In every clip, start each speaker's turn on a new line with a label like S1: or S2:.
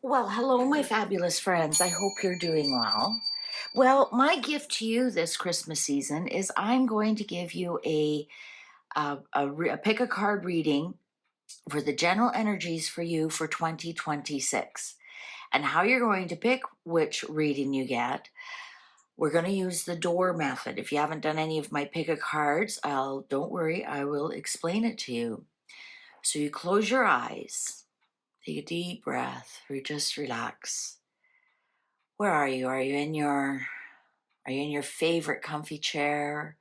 S1: Well, hello, my fabulous friends. I hope you're doing well. Well, my gift to you this Christmas season is I'm going to give you a pick a card reading for the general energies for you for 2026. And how you're going to pick which reading you get, we're going to use the door method. If you haven't done any of my pick a cards, don't worry, I will explain it to you. So you close your eyes, take a deep breath, or just relax. Where are you? Are you in your favorite comfy chair?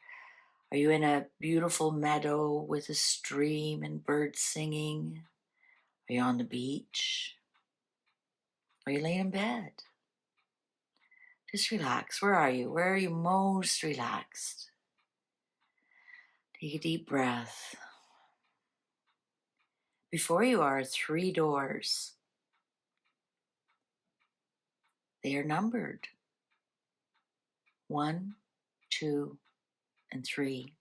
S1: Are you in a beautiful meadow with a stream and birds singing? Are you on the beach? Are you laying in bed? Just relax. Where are you? Where are you most relaxed? Take a deep breath. Before you are 3 doors. They are numbered 1, 2, and 3.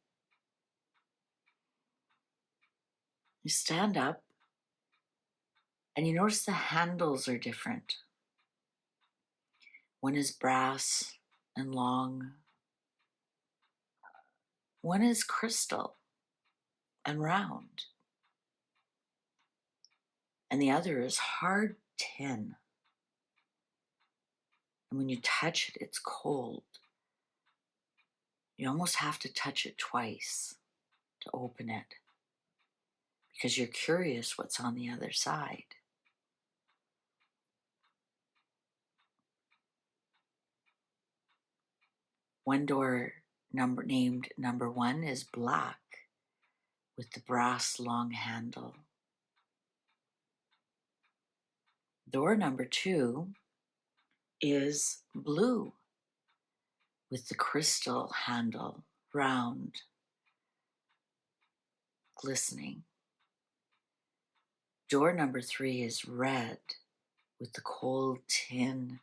S1: You stand up and you notice the handles are different. One is brass and long. One is crystal and round. And the other is hard tin. And when you touch it, it's cold. You almost have to touch it twice to open it because you're curious what's on the other side. One door named number 1 is black with the brass long handle. Door number 2 is blue with the crystal handle, round, glistening. Door number 3 is red with the cold tin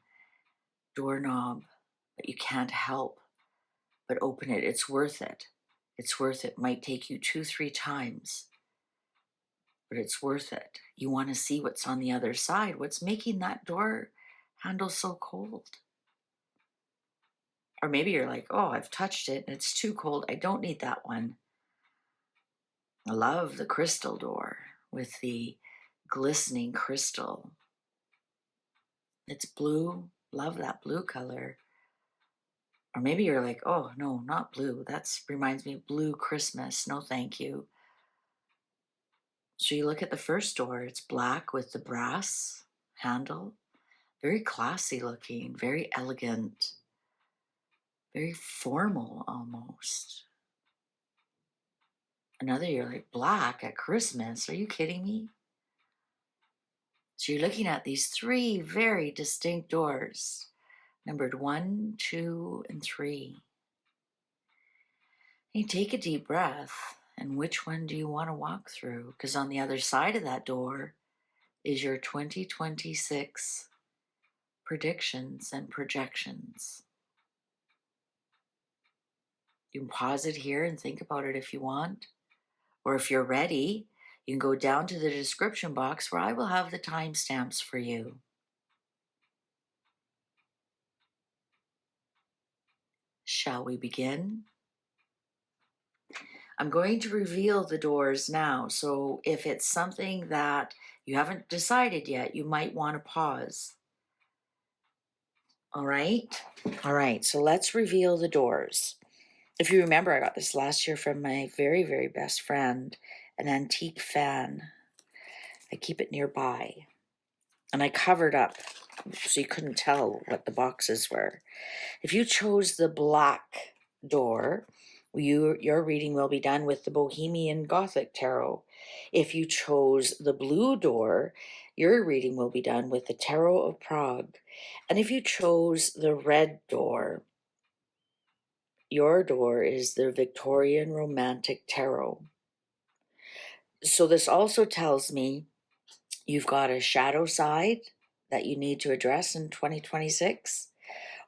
S1: doorknob, but you can't help but open it. It's worth it. It's worth it. Might take you 2-3 times, but it's worth it. You want to see what's on the other side. What's making that door handle so cold? Or maybe you're like, oh, I've touched it and it's too cold. I don't need that one. I love the crystal door with the glistening crystal. It's blue. Love that blue color. Or maybe you're like, oh, no, not blue. That reminds me of Blue Christmas. No, thank you. So you look at the first door. It's black with the brass handle. Very classy looking, very elegant, very formal almost. Another, you're like, black at Christmas? Are you kidding me? So you're looking at these 3 very distinct doors, numbered 1, 2, and 3. And you take a deep breath, and which one do you want to walk through? Because on the other side of that door is your 2026 predictions and projections. You can pause it here and think about it if you want. Or if you're ready, you can go down to the description box where I will have the timestamps for you. Shall we begin? I'm going to reveal the doors now, so if it's something that you haven't decided yet, you might want to pause. All right? All right, so let's reveal the doors. If you remember, I got this last year from my very, very best friend, an antique fan. I keep it nearby. And I covered up so you couldn't tell what the boxes were. If you chose the black door, your reading will be done with the Bohemian Gothic Tarot. If you chose the blue door, your reading will be done with the Tarot of Prague. And if you chose the red door, your door is the Victorian Romantic Tarot. So this also tells me you've got a shadow side that you need to address in 2026.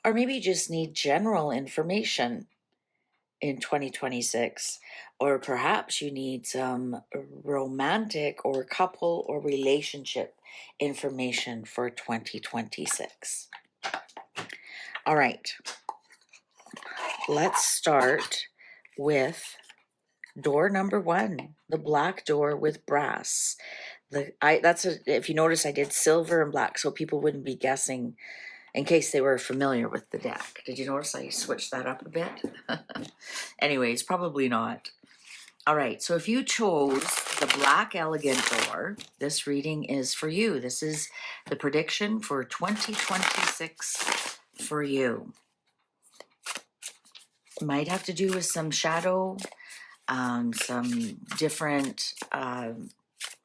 S1: Or maybe you just need general information in 2026, or perhaps you need some romantic or couple or relationship information for 2026. All right, let's start with door number 1, the black door with brass. If you notice, I did silver and black so people wouldn't be guessing in case they were familiar with the deck. Did you notice I switched that up a bit? Anyways, probably not. All right, so if you chose the black elegant door, this reading is for you. This is the prediction for 2026 for you. Might have to do with some shadow, some different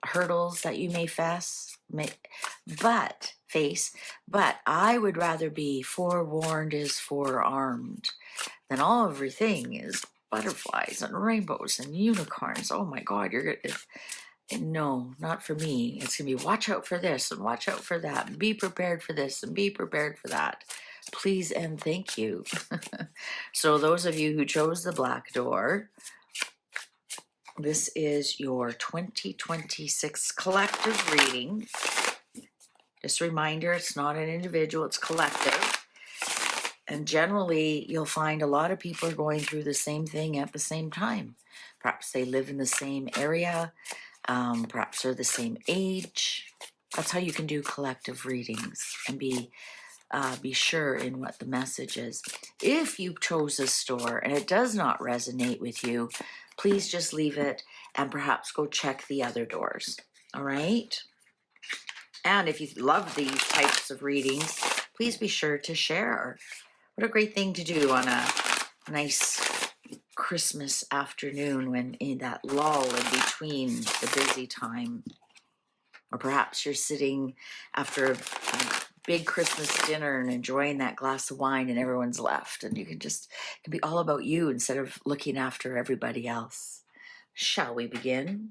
S1: hurdles that you may face, but I would rather be forewarned is forearmed than all everything is butterflies and rainbows and unicorns. Oh my God, no, not for me. It's gonna be watch out for this and watch out for that and be prepared for this and be prepared for that. Please and thank you. So those of you who chose the black door, this is your 2026 collective reading. Just a reminder, it's not an individual, it's collective. And generally, you'll find a lot of people are going through the same thing at the same time. Perhaps they live in the same area, perhaps they're the same age. That's how you can do collective readings and be sure in what the message is. If you chose a store and it does not resonate with you, please just leave it and perhaps go check the other doors. All right? And if you love these types of readings, please be sure to share. What a great thing to do on a nice Christmas afternoon when in that lull in between the busy time. Or perhaps you're sitting after a big Christmas dinner and enjoying that glass of wine and everyone's left. And it can be all about you instead of looking after everybody else. Shall we begin?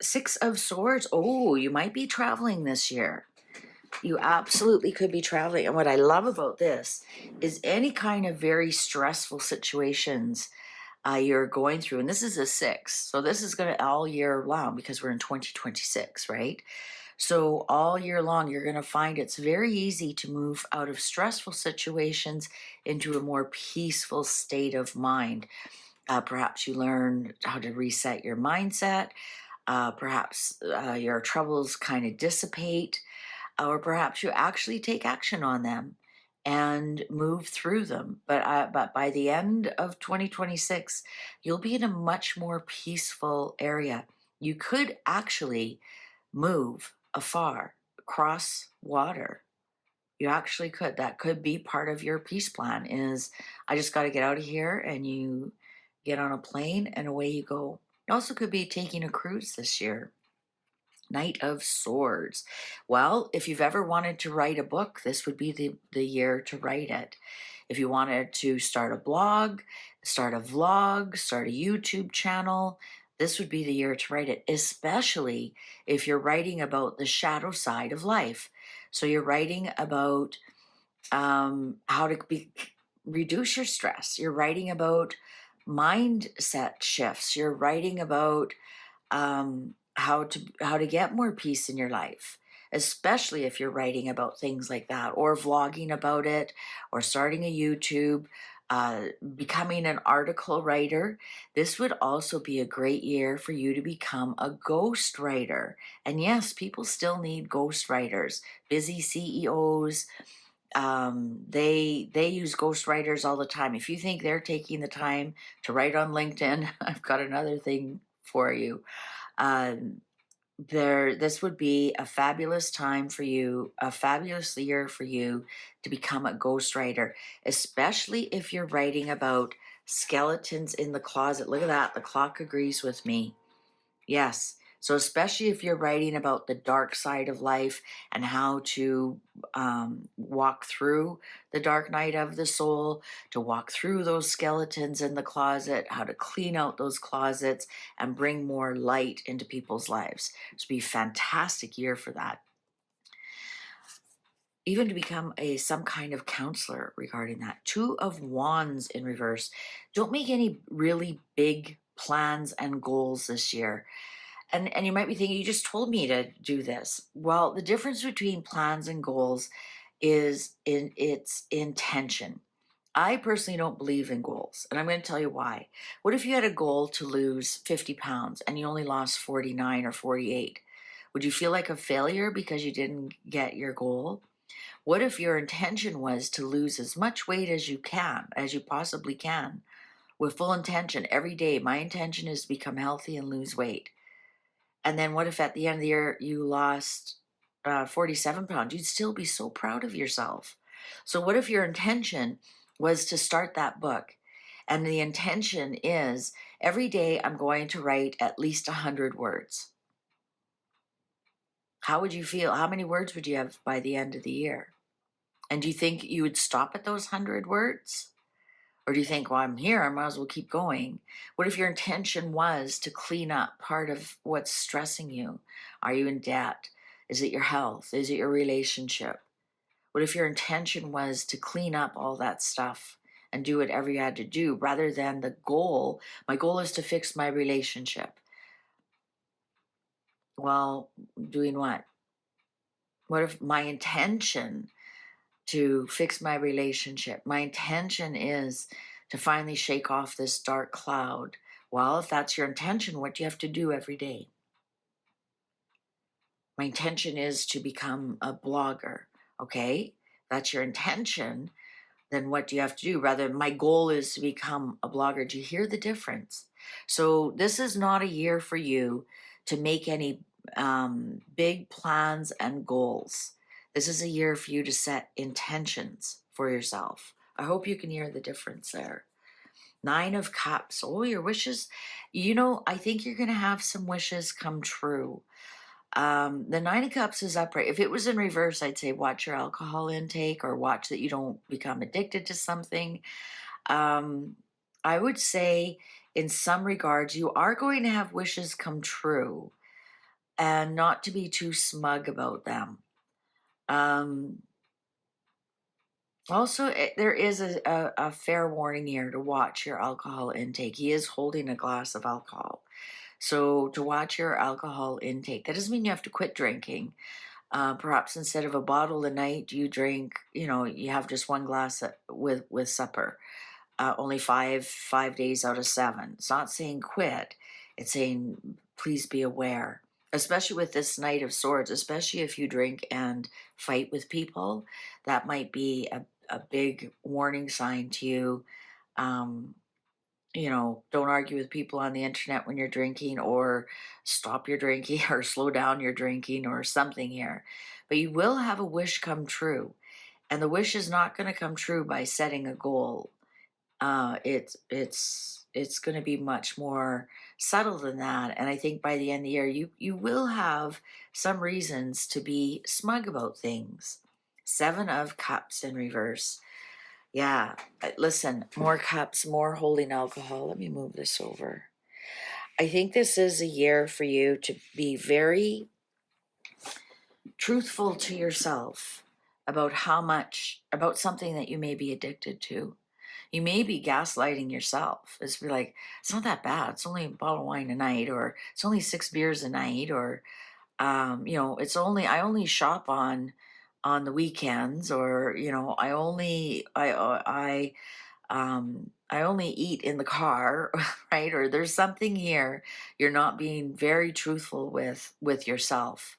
S1: 6 of Swords. Oh, you might be traveling this year. You absolutely could be traveling. And what I love about this is any kind of very stressful situations you're going through. And this is a 6. So this is going to all year long because we're in 2026, right? So all year long, you're going to find it's very easy to move out of stressful situations into a more peaceful state of mind. Perhaps you learn how to reset your mindset. Perhaps your troubles kind of dissipate. Or perhaps you actually take action on them and move through them. But by the end of 2026, you'll be in a much more peaceful area. You could actually move afar, cross water. You actually could. That could be part of your peace plan is I just got to get out of here, and you get on a plane and away you go. You also could be taking a cruise this year. Knight of Swords. Well, if you've ever wanted to write a book, this would be the year to write it. If you wanted to start a blog, start a vlog, start a YouTube channel, this would be the year to write it, especially if you're writing about the shadow side of life. So you're writing about how to reduce your stress. You're writing about mindset shifts. You're writing about how to get more peace in your life, especially if you're writing about things like that, or vlogging about it, or starting a YouTube, becoming an article writer. This would also be a great year for you to become a ghost writer. And yes, people still need ghost writers. Busy CEOs, they use ghost writers all the time. If you think they're taking the time to write on LinkedIn, I've got another thing for you. This would be a fabulous time for you, a fabulous year for you to become a ghostwriter, especially if you're writing about skeletons in the closet. Look at that. The clock agrees with me. Yes. So especially if you're writing about the dark side of life and how to walk through the dark night of the soul, to walk through those skeletons in the closet, how to clean out those closets and bring more light into people's lives. It's be a fantastic year for that. even to become some kind of counselor regarding that. Two of Wands in reverse. Don't make any really big plans and goals this year. And you might be thinking, you just told me to do this. Well, the difference between plans and goals is in its intention. I personally don't believe in goals, and I'm going to tell you why. What if you had a goal to lose 50 pounds and you only lost 49 or 48? Would you feel like a failure because you didn't get your goal? What if your intention was to lose as much weight as you can, as you possibly can, with full intention every day? My intention is to become healthy and lose weight. And then what if at the end of the year you lost 47 pounds? You'd still be so proud of yourself. So, what if your intention was to start that book? And the intention is every day I'm going to write at least 100 words. How would you feel? How many words would you have by the end of the year? And do you think you would stop at those 100 words? Or do you think, well, I'm here, I might as well keep going? What if your intention was to clean up part of what's stressing you? Are you in debt? Is it your health? Is it your relationship? What if your intention was to clean up all that stuff and do whatever you had to do rather than the goal? My goal is to fix my relationship. Well, doing what? What if my intention to fix my relationship. My intention is to finally shake off this dark cloud. Well, if that's your intention, what do you have to do every day? My intention is to become a blogger. Okay, that's your intention. Then what do you have to do? Rather, my goal is to become a blogger. Do you hear the difference? So this is not a year for you to make any big plans and goals. This is a year for you to set intentions for yourself. I hope you can hear the difference there. Nine of Cups. Oh, your wishes. I think you're going to have some wishes come true. The Nine of Cups is upright. If it was in reverse, I'd say watch your alcohol intake or watch that you don't become addicted to something. I would say in some regards, you are going to have wishes come true and not to be too smug about them. Also, there is a fair warning here to watch your alcohol intake. He is holding a glass of alcohol. So to watch your alcohol intake, that doesn't mean you have to quit drinking. Perhaps instead of a bottle a night, you drink, you have just one glass with supper. Only five days out of 7. It's not saying quit. It's saying please be aware, especially with this Knight of Swords, especially if you drink and fight with people. That might be a big warning sign to you. Don't argue with people on the internet when you're drinking, or stop your drinking, or slow down your drinking, or something here. But you will have a wish come true. And the wish is not going to come true by setting a goal. It's going to be much more subtle than that. And I think by the end of the year, you will have some reasons to be smug about things. 7 of Cups in reverse. Yeah, listen, more cups, more holding alcohol. Let me move this over. I think this is a year for you to be very truthful to yourself about about something that you may be addicted to. You may be gaslighting yourself. It's be like, it's not that bad. It's only a bottle of wine a night, or it's only 6 beers a night, or I only shop on the weekends, or I only eat in the car, right? Or there's something here you're not being very truthful with yourself.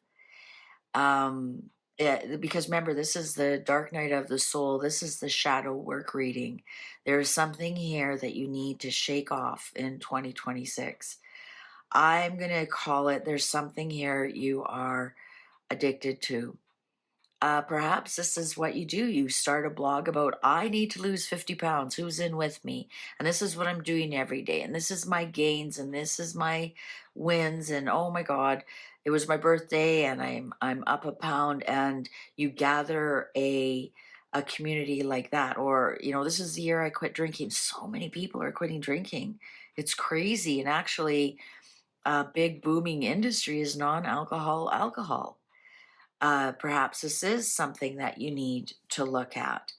S1: Because remember, this is the dark night of the soul. This is the shadow work reading. There's something here that you need to shake off in 2026. I'm going to call it, there's something here you are addicted to. Perhaps this is what you do. You start a blog about, I need to lose 50 pounds. Who's in with me? And this is what I'm doing every day. And this is my gains. And this is my wins. And oh my God, it was my birthday and I'm up a pound. And you gather a community like that. Or, this is the year I quit drinking. So many people are quitting drinking. It's crazy. And actually, a big booming industry is non-alcohol alcohol. Perhaps this is something that you need to look at.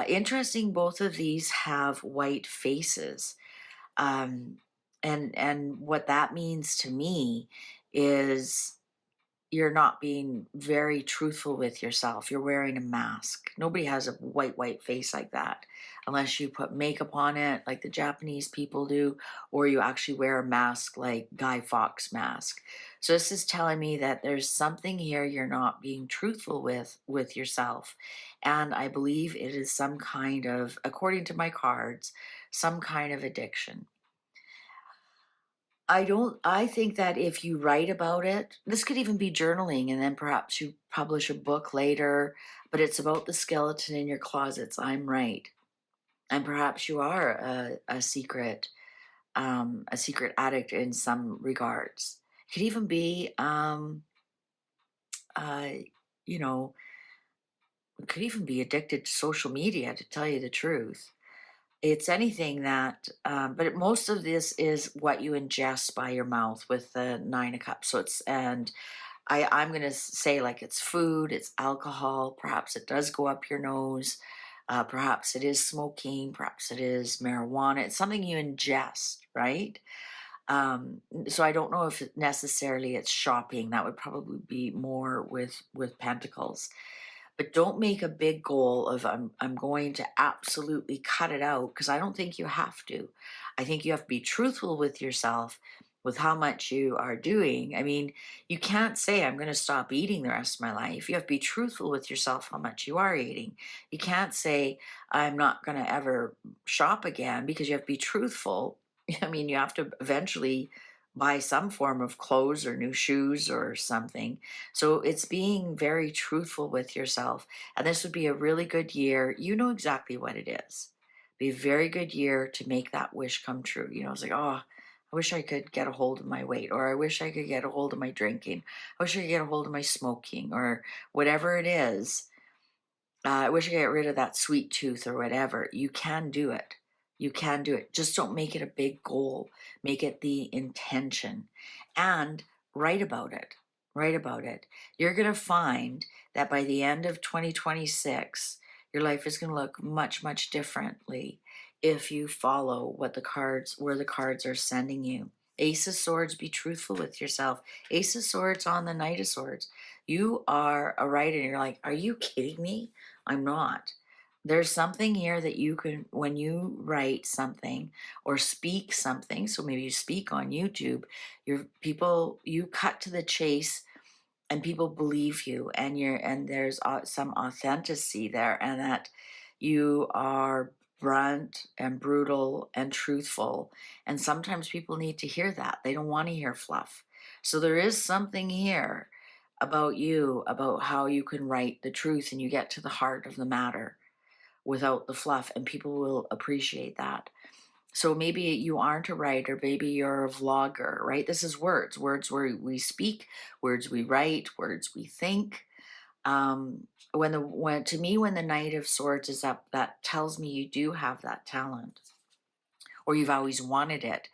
S1: Interesting, both of these have white faces. Um, and what that means to me is you're not being very truthful with yourself. You're wearing a mask. Nobody has a white face like that unless you put makeup on it like the Japanese people do, or you actually wear a mask like Guy Fawkes mask. So this is telling me that there's something here you're not being truthful with yourself. And I believe it is some kind of, according to my cards, some kind of addiction. I think that if you write about it, this could even be journaling, and then perhaps you publish a book later, but it's about the skeleton in your closets. I'm right. And perhaps you are a secret addict in some regards. It could even be, uh, you know, it could even be addicted to social media, to tell you the truth. It's anything that, but most of this is what you ingest by your mouth with the Nine of Cups. So it's, and I'm going to say like it's food, it's alcohol, perhaps it does go up your nose, perhaps it is smoking, perhaps it is marijuana. It's something you ingest, right? So I don't know if necessarily it's shopping. That would probably be more with Pentacles. But don't make a big goal of I'm going to absolutely cut it out, because I don't think you have to. I think you have to be truthful with yourself with how much you are doing. I mean, you can't say I'm going to stop eating the rest of my life. You have to be truthful with yourself how much you are eating. You can't say I'm not going to ever shop again, because you have to be truthful. I mean, you have to eventually buy some form of clothes or new shoes or something. So it's being very truthful with yourself. And this would be a really good year. You know exactly what it is. Be a very good year to make that wish come true. You know, it's like, oh, I wish I could get a hold of my weight, or I wish I could get a hold of my drinking. I wish I could get a hold of my smoking, or whatever it is. I wish I could get rid of that sweet tooth or whatever. You can do it. You can do it. Just don't make it a big goal. Make it the intention, and write about it. Write about it. You're going to find that by the end of 2026, your life is going to look much, much differently if you follow what the cards, where the cards are sending you. Ace of Swords, be truthful with yourself. Ace of Swords on the Knight of Swords. You are a writer, and you're like, are you kidding me? I'm not. There's something here that you can, when you write something or speak something, so maybe you speak on YouTube, you cut to the chase, and people believe you, and there's some authenticity there, and that you are blunt and brutal and truthful. And sometimes people need to hear that. They don't want to hear fluff. So there is something here about you, about how you can write the truth and you get to the heart of the matter without the fluff, and people will appreciate that. So maybe you aren't a writer, maybe you're a vlogger, right? This is words where we speak, words we write, words we think. When to me, when the Knight of Swords is up, that tells me you do have that talent, or you've always wanted it.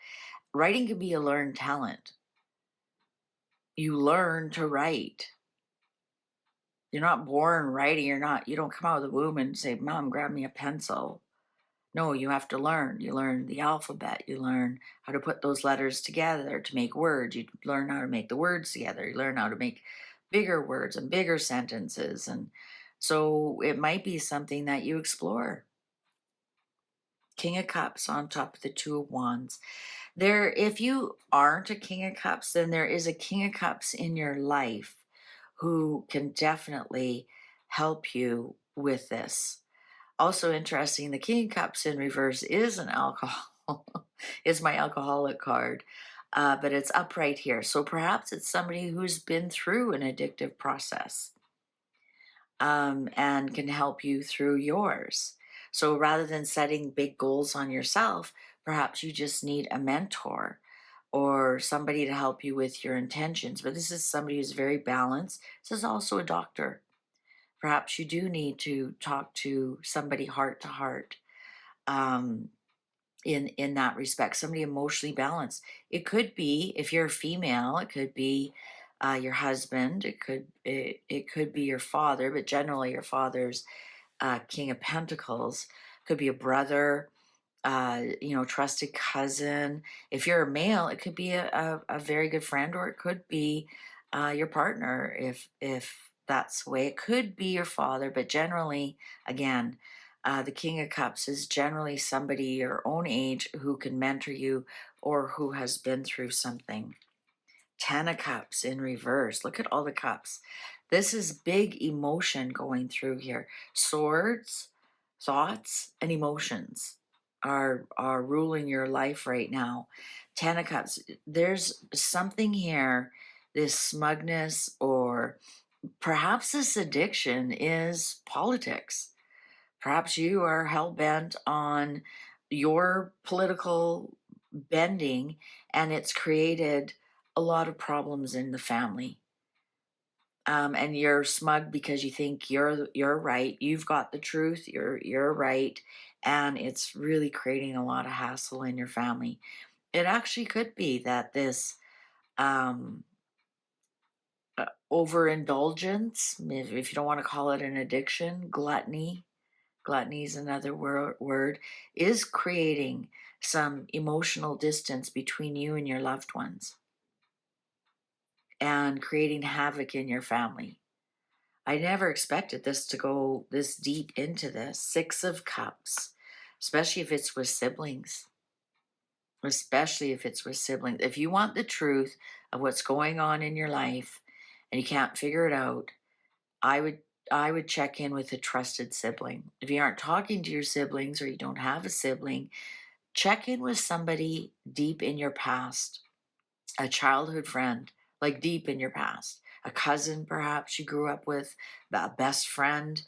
S1: Writing can be a learned talent. You learn to write. You're not born writing. You don't come out of the womb and say, Mom, grab me a pencil. No, you have to learn. You learn the alphabet. You learn how to put those letters together to make words. You learn how to make the words together. You learn how to make bigger words and bigger sentences. And so it might be something that you explore. King of Cups on top of the Two of Wands. If you aren't a King of Cups, then there is a King of Cups in your life who can definitely help you with this. Also interesting, the King of Cups in reverse is an alcohol, is my alcoholic card, but it's upright here. So perhaps it's somebody who's been through an addictive process, and can help you through yours. So rather than setting big goals on yourself, perhaps you just need a mentor or somebody to help you with your intentions. But this is somebody who's very balanced. This is also a doctor. Perhaps you do need to talk to somebody heart to heart, um, in that respect, somebody emotionally balanced. It could be, if you're a female, it could be your husband. It could be your father, but generally your father's King of Pentacles. Could be a brother, trusted cousin. If you're a male, it could be a very good friend, or it could be your partner, if that's the way. It could be your father, but generally, again, the King of Cups is generally somebody your own age who can mentor you or who has been through something. Ten of Cups in reverse. Look at all the cups. This is big emotion going through here. Swords, thoughts, and emotions are ruling your life right now. Ten of Cups. There's something here, this smugness, or perhaps this addiction is politics. Perhaps you are hell bent on your political bending, and it's created a lot of problems in the family. And you're smug because you think you're right. You've got the truth. You're right, and it's really creating a lot of hassle in your family. It actually could be that this um, overindulgence, if you don't want to call it an addiction, gluttony is another word, is creating some emotional distance between you and your loved ones and creating havoc in your family. I never expected this to go this deep into this. Six of Cups, especially if it's with siblings. Especially if it's with siblings. If you want the truth of what's going on in your life and you can't figure it out, I would I would check in with a trusted sibling. If you aren't talking to your siblings or you don't have a sibling, check in with somebody deep in your past, a childhood friend, like deep in your past, a cousin perhaps you grew up with, a best friend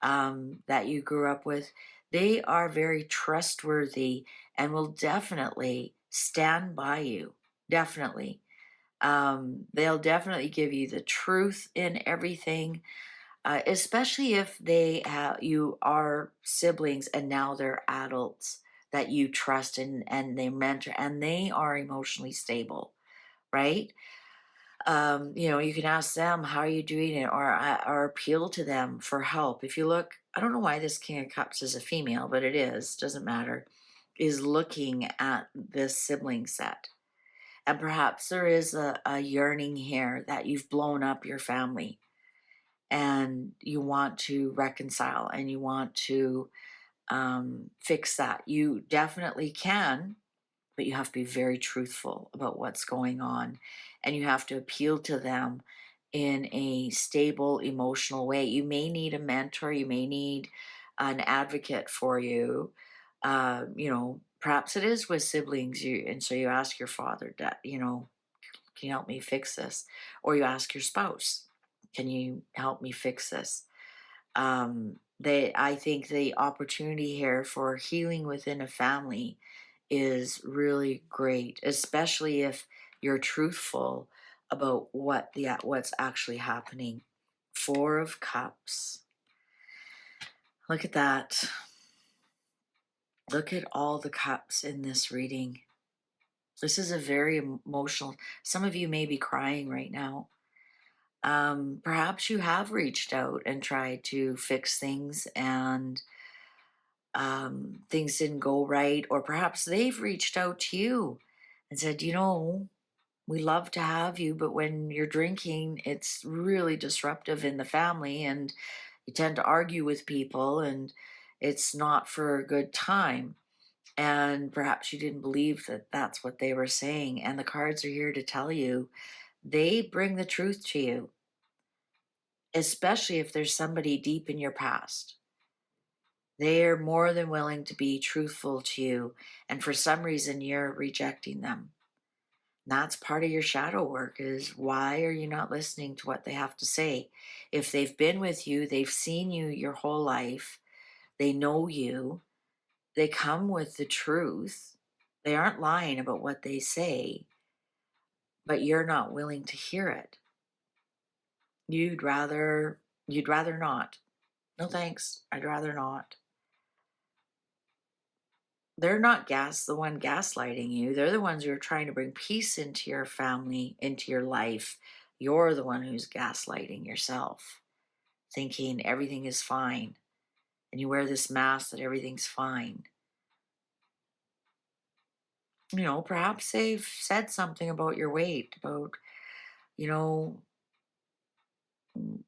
S1: that you grew up with. They are very trustworthy and will definitely stand by you. Definitely. They'll definitely give you the truth in everything, especially if you are siblings and now they're adults that you trust and they mentor and they are emotionally stable, right? You can ask them, how are you doing it? Or appeal to them for help. If you look, I don't know why this King of Cups is a female, but it is, doesn't matter, is looking at this sibling set. And perhaps there is a yearning here that you've blown up your family and you want to reconcile and you want to fix that. You definitely can, but you have to be very truthful about what's going on and you have to appeal to them in a stable emotional way. You may need a mentor, you may need an advocate for you. Perhaps it is with siblings, and so you ask your father that, can you help me fix this? Or you ask your spouse, can you help me fix this? I think the opportunity here for healing within a family is really great, especially if you're truthful about what's actually happening. Four of Cups. Look at that. Look at all the cups in this reading. This is a very emotional. Some of you may be crying right now. Perhaps you have reached out and tried to fix things and things didn't go right, or perhaps they've reached out to you and said, we love to have you, but when you're drinking, it's really disruptive in the family and you tend to argue with people and it's not for a good time. And perhaps you didn't believe that that's what they were saying. And the cards are here to tell you they bring the truth to you, especially if there's somebody deep in your past. They're more than willing to be truthful to you. And for some reason, you're rejecting them. That's part of your shadow work, is why are you not listening to what they have to say? If they've been with you, they've seen you your whole life, they know you, they come with the truth. They aren't lying about what they say, but you're not willing to hear it. You'd rather not. No thanks. I'd rather not. They're not the one gaslighting you. They're the ones who are trying to bring peace into your family, into your life, You're the one who's gaslighting yourself, thinking everything is fine. And you wear this mask that everything's fine. Perhaps they've said something about your weight, about, you know, "Mm,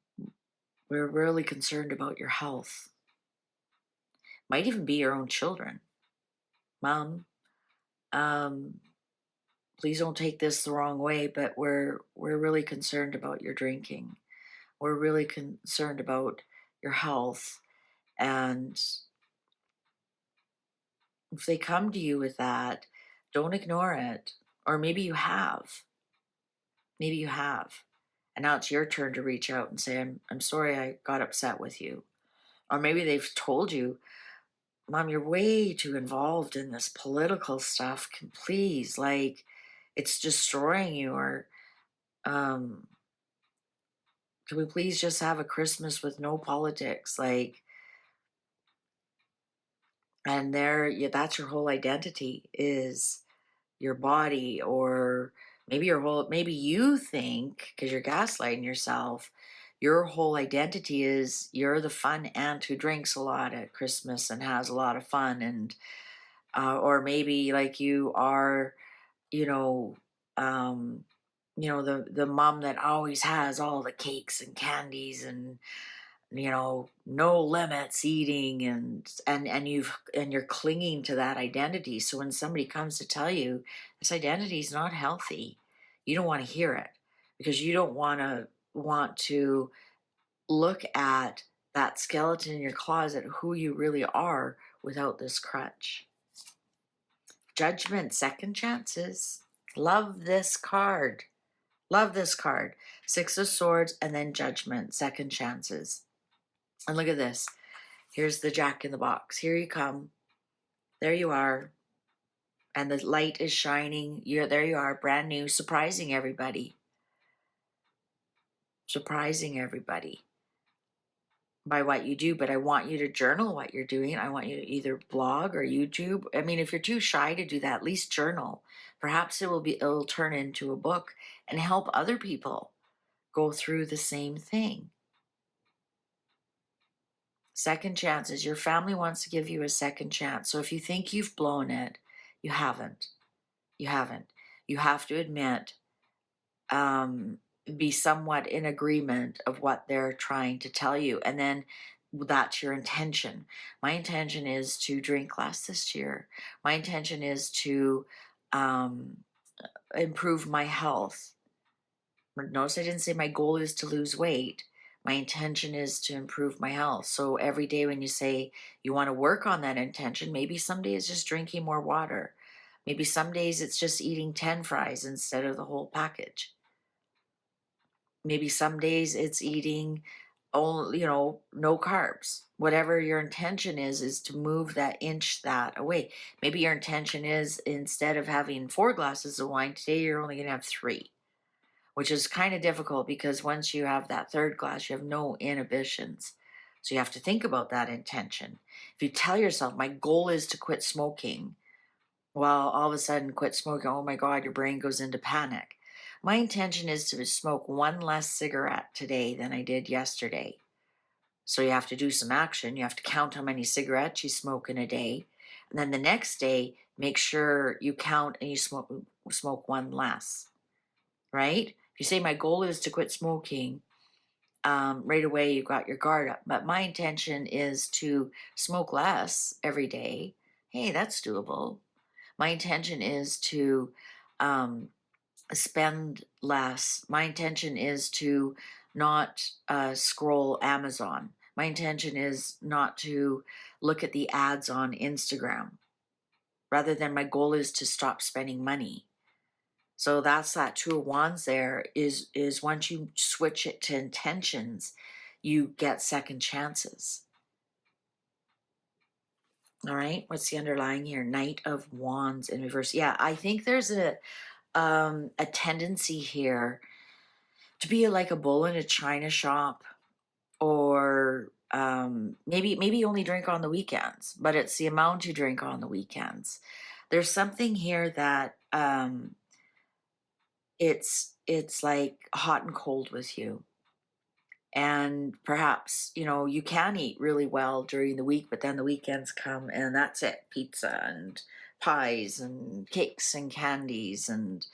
S1: we're really concerned about your health." Might even be your own children. Mom, um, please don't take this the wrong way, but we're really concerned about your drinking. We're really concerned about your health. And if they come to you with that, don't ignore it. Or maybe you have. Maybe you have. And now it's your turn to reach out and say, I'm sorry I got upset with you. Or maybe they've told you, Mom, you're way too involved in this political stuff. Please, like, it's destroying you. Or um, can we please just have a Christmas with no politics? Like, and there, yeah, that's your whole identity is your body. Or maybe you think, because you're gaslighting yourself, your whole identity is you're the fun aunt who drinks a lot at Christmas and has a lot of fun. And or maybe like you are, you know um the mom that always has all the cakes and candies, and no limits eating, and you're clinging to that identity. So when somebody comes to tell you this identity is not healthy, you don't want to hear it, because you don't want to look at that skeleton in your closet, who you really are, without this crutch. Judgment, second chances. Love this card. Love this card. Six of Swords, and then Judgment, second chances. And look at this. Here's the Jack in the box. Here you come. There you are. And the light is shining. There you are, brand new, surprising everybody. Surprising everybody by what you do. But I want you to journal what you're doing. I want you to either blog or YouTube. I mean, if you're too shy to do that, at least journal. Perhaps it'll turn into a book and help other people go through the same thing. Second chances. Your family wants to give you a second chance. So if you think you've blown it, you haven't. You haven't. You have to admit, be somewhat in agreement of what they're trying to tell you. And then that's your intention. My intention is to drink less this year. My intention is to improve my health. Notice I didn't say my goal is to lose weight. My intention is to improve my health. So every day when you say you want to work on that intention, maybe some days it's just drinking more water. Maybe some days it's just eating 10 fries instead of the whole package. Maybe some days it's eating only, no carbs. Whatever your intention is to move that away. Maybe your intention is, instead of having 4 glasses of wine today, you're only going to have 3, which is kind of difficult, because once you have that third glass, you have no inhibitions. So you have to think about that intention. If you tell yourself, my goal is to quit smoking, well, all of a sudden quit smoking, oh my God, your brain goes into panic. My intention is to smoke 1 less cigarette today than I did yesterday. So you have to do some action. You have to count how many cigarettes you smoke in a day. And then the next day, make sure you count and you smoke 1 less, right? If you say my goal is to quit smoking, right away you've got your guard up. But my intention is to smoke less every day. Hey, that's doable. My intention is to spend less. My intention is to not scroll Amazon. My intention is not to look at the ads on Instagram. Rather than, my goal is to stop spending money. So that's that 2 of Wands there, is once you switch it to intentions, you get second chances. All right, what's the underlying here? Knight of Wands in reverse. Yeah, I think there's a tendency here to be like a bull in a china shop, or maybe only drink on the weekends, but it's the amount you drink on the weekends. There's something here that it's it's like hot and cold with you. And perhaps, you can eat really well during the week, but then the weekends come and that's it. Pizza and pies and cakes and candies and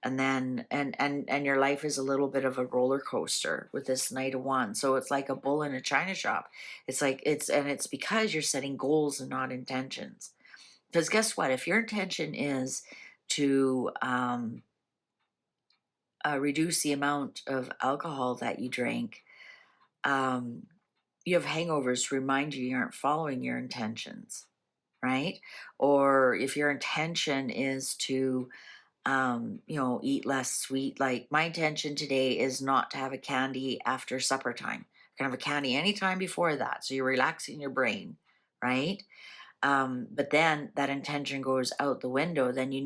S1: then and your life is a little bit of a roller coaster with this Knight of Wands. So it's like a bull in a china shop. It's because you're setting goals and not intentions. Because guess what? If your intention is to reduce the amount of alcohol that you drink, you have hangovers to remind you aren't following your intentions, right? Or if your intention is to, eat less sweet, like my intention today is not to have a candy after supper time. I can have a candy anytime before that. So you're relaxing your brain, right? But then that intention goes out the window, then you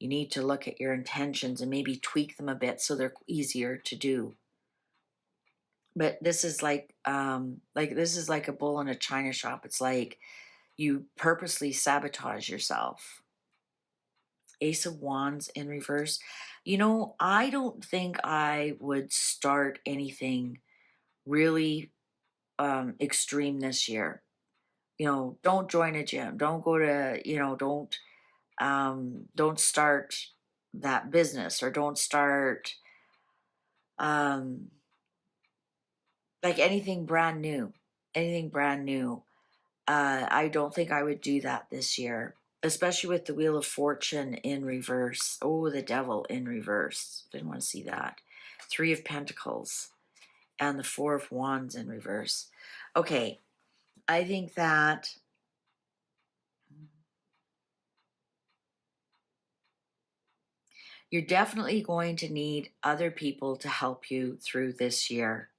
S1: need to look at your intentions and maybe tweak them a bit so they're easier to do. But this is like a bull in a china shop. It's like you purposely sabotage yourself. Ace of Wands in reverse. I don't think I would start anything really extreme this year. Don't join a gym. Don't go to, don't start that business, or don't start um, like anything brand new. Anything brand new. I don't think I would do that this year, especially with the Wheel of Fortune in reverse. Oh, the Devil in reverse. Didn't want to see that. Three of Pentacles and the Four of Wands in reverse. Okay, I think that you're definitely going to need other people to help you through this year.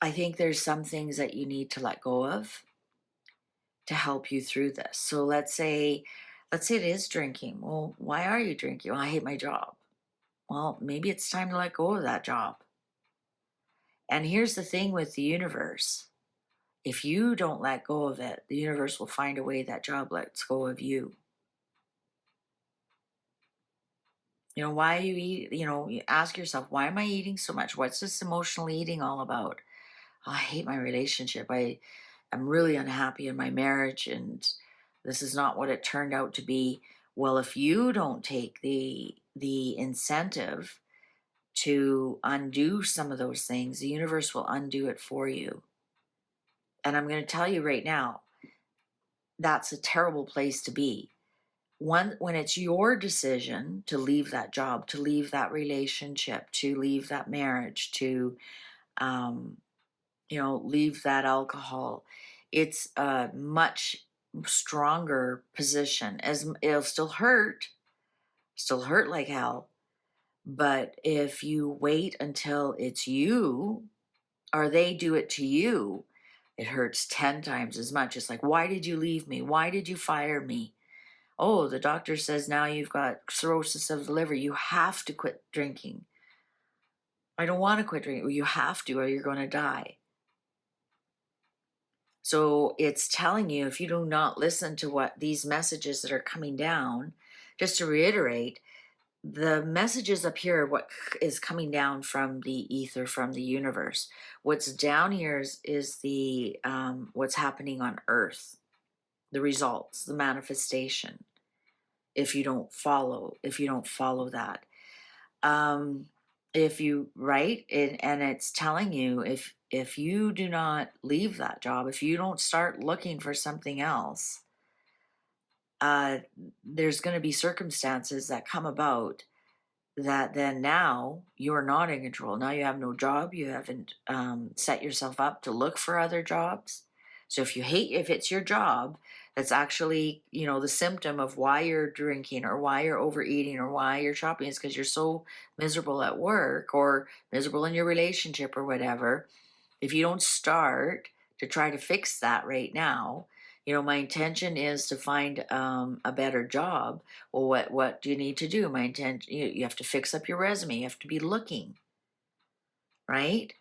S1: I think there's some things that you need to let go of to help you through this. So let's say it is drinking. Well, why are you drinking? Well, I hate my job. Well, maybe it's time to let go of that job. And here's the thing with the universe. If you don't let go of it, the universe will find a way that job lets go of you. Why you eat, you ask yourself, why am I eating so much? What's this emotional eating all about? Oh, I hate my relationship. I'm really unhappy in my marriage, and this is not what it turned out to be. Well, if you don't take the incentive to undo some of those things, the universe will undo it for you. And I'm going to tell you right now, that's a terrible place to be. When it's your decision to leave that job, to leave that relationship, to leave that marriage, to leave that alcohol, it's a much stronger position. As it'll still hurt like hell. But if you wait until it's you, or they do it to you, it hurts 10 times as much. It's like, why did you leave me? Why did you fire me? Oh, the doctor says now you've got cirrhosis of the liver. You have to quit drinking. I don't want to quit drinking. Well, you have to, or you're going to die. So it's telling you, if you do not listen to what these messages that are coming down, just to reiterate, the messages up here, what is coming down from the ether, from the universe. What's down here is the what's happening on Earth, the results, the manifestation. If you don't follow that, if you right, and it's telling you, if you do not leave that job, if you don't start looking for something else, there's going to be circumstances that come about that then now you're not in control. Now you have no job. You haven't set yourself up to look for other jobs. So if it's your job, that's actually, the symptom of why you're drinking or why you're overeating or why you're shopping is because you're so miserable at work or miserable in your relationship or whatever. If you don't start to try to fix that right now, my intention is to find a better job. Well, what do you need to do? My intent, you have to fix up your resume. You have to be looking, right?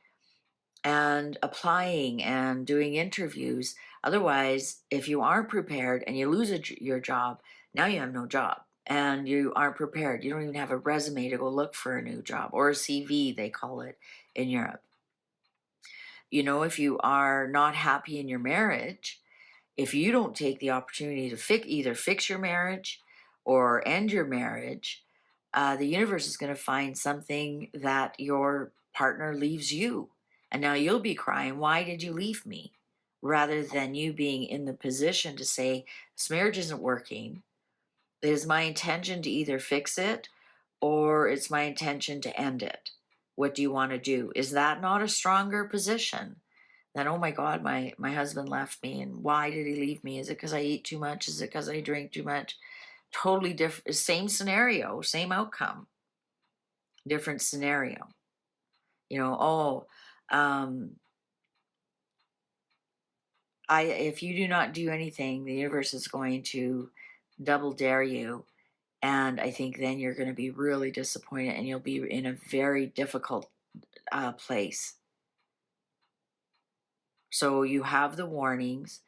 S1: And applying and doing interviews. Otherwise, if you aren't prepared and you lose your job, now you have no job and you aren't prepared. You don't even have a resume to go look for a new job, or a CV, they call it in Europe. You know, if you are not happy in your marriage, if you don't take the opportunity to either fix your marriage or end your marriage, the universe is going to find something that your partner leaves you. And now you'll be crying, why did you leave me? Rather than you being in the position to say, this marriage isn't working. It is my intention to either fix it or it's my intention to end it. What do you want to do? Is that not a stronger position? Then, oh my God, my husband left me, and why did he leave me? Is it because I eat too much? Is it because I drink too much? Totally different, same scenario, same outcome, different scenario. You know, if you do not do anything, the universe is going to double dare you, and I think then you're going to be really disappointed, and you'll be in a very difficult place. So you have the warnings.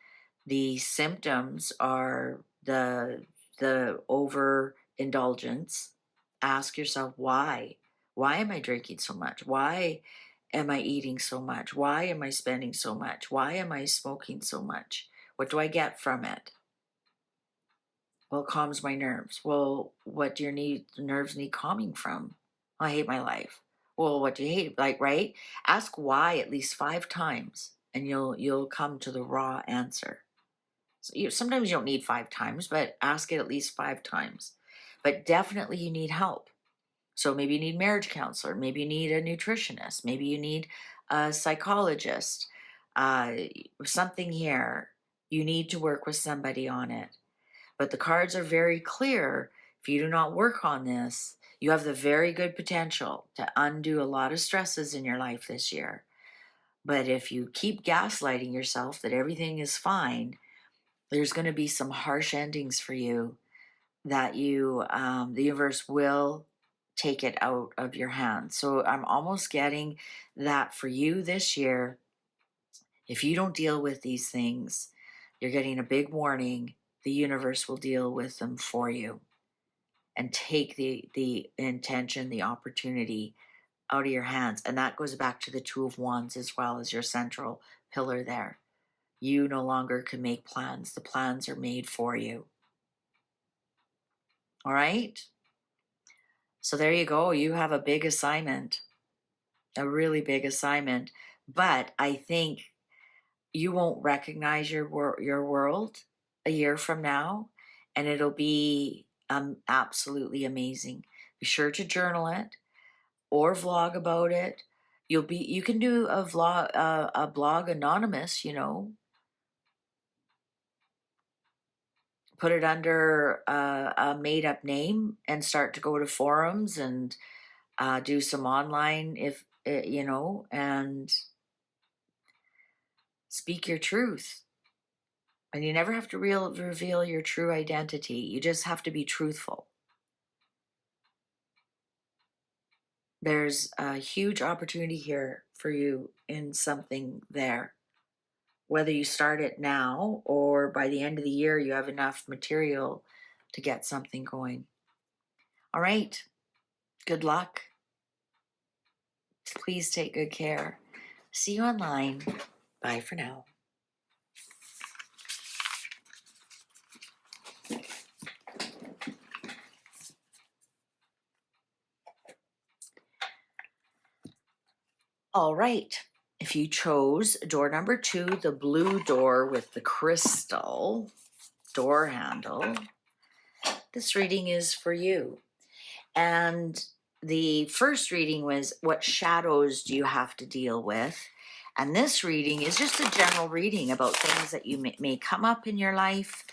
S1: The symptoms are the overindulgence. Ask yourself why. Why am I drinking so much? Why am I eating so much? Why am I spending so much? Why am I smoking so much? What do I get from it? Well, it calms my nerves. Well, what do your nerves need calming from? I hate my life. Well, what do you hate? Like, right? Ask why at least 5 times, and you'll come to the raw answer. So sometimes you don't need 5 times, but ask it at least 5 times. But definitely you need help. So maybe you need a marriage counselor. Maybe you need a nutritionist. Maybe you need a psychologist. Something here. You need to work with somebody on it. But the cards are very clear. If you do not work on this, you have the very good potential to undo a lot of stresses in your life this year. But if you keep gaslighting yourself that everything is fine, there's going to be some harsh endings for you that the universe will take it out of your hands. So I'm almost getting that for you this year. If you don't deal with these things, you're getting a big warning. The universe will deal with them for you and take the intention, the opportunity out of your hands. And that goes back to the Two of Wands as well as your central pillar there. You no longer can make plans. The plans are made for you. All right? So there you go. You have a big assignment, a really big assignment. But I think you won't recognize your world a year from now, and it'll be absolutely amazing. Be sure to journal it or vlog about it. You can do a blog anonymous, put it under a made up name and start to go to forums and do some online, and speak your truth. And you never have to reveal your true identity. You just have to be truthful. There's a huge opportunity here for you in something there. Whether you start it now or by the end of the year, you have enough material to get something going. All right. Good luck. Please take good care. See you online. Bye for now. All right. If you chose door number 2, the blue door with the crystal door handle, this reading is for you. And the first reading was, what shadows do you have to deal with? And this reading is just a general reading about things that you may come up in your life.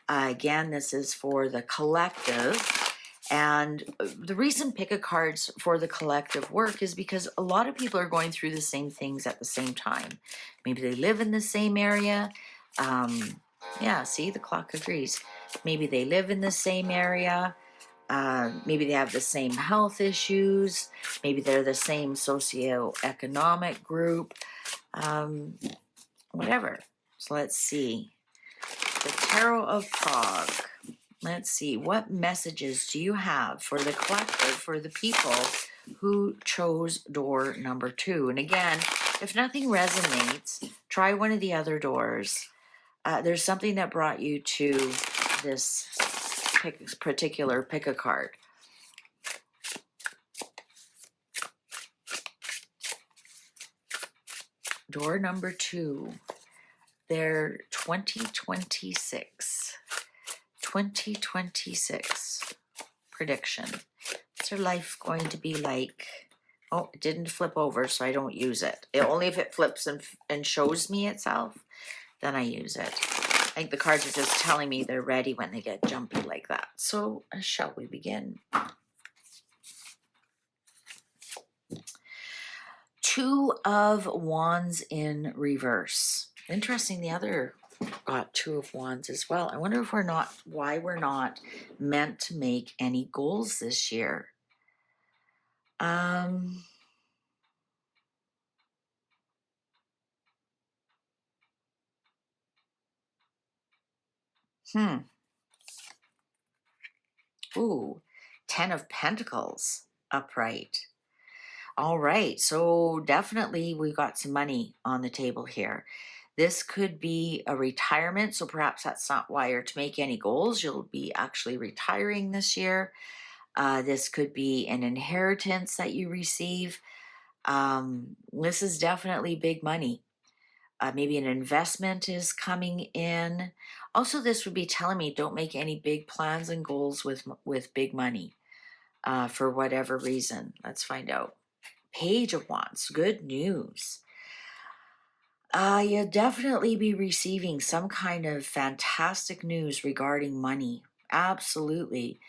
S1: Again, this is for the collective. And the reason pick a cards for the collective work is because a lot of people are going through the same things at the same time. Maybe they live in the same area. Yeah, see, the clock agrees. Maybe they live in the same area. Maybe they have the same health issues. Maybe they're the same socioeconomic group. Whatever. So let's see. The Tarot of Prague. Let's see. What messages do you have for the collective, for the people who chose door number 2? And again, if nothing resonates, try one of the other doors. There's something that brought you to this particular pick a card. Door number 2. They're 2026. 2026 prediction. What's your life going to be like? Oh, it didn't flip over, so I don't use it. Only if it flips and shows me itself, then I use it. I think the cards are just telling me they're ready when they get jumpy like that. So, shall we begin? 2 of Wands in reverse. Interesting, the other got 2 of Wands as well. I wonder if why we're not meant to make any goals this year. Ooh, 10 of Pentacles upright. All right, so definitely we've got some money on the table here. This could be a retirement, so perhaps that's not why you're to make any goals. You'll be actually retiring this year. This could be an inheritance that you receive. This is definitely big money. Maybe an investment is coming in. Also, this would be telling me don't make any big plans and goals with big money for whatever reason. Let's find out. Page of Wands, good news. You'll definitely be receiving some kind of fantastic news regarding money. Absolutely.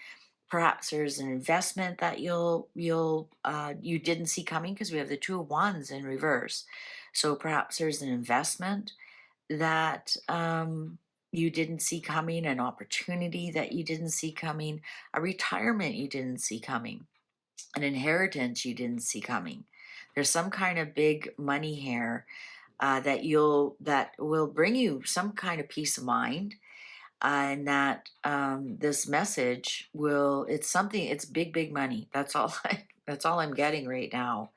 S1: Perhaps there's an investment that you didn't see coming because we have the 2 of Wands in reverse. So perhaps there's an investment that you didn't see coming, an opportunity that you didn't see coming, a retirement you didn't see coming, an inheritance you didn't see coming. There's some kind of big money here that will bring you some kind of peace of mind, and that this message it's big money. That's all I'm getting right now.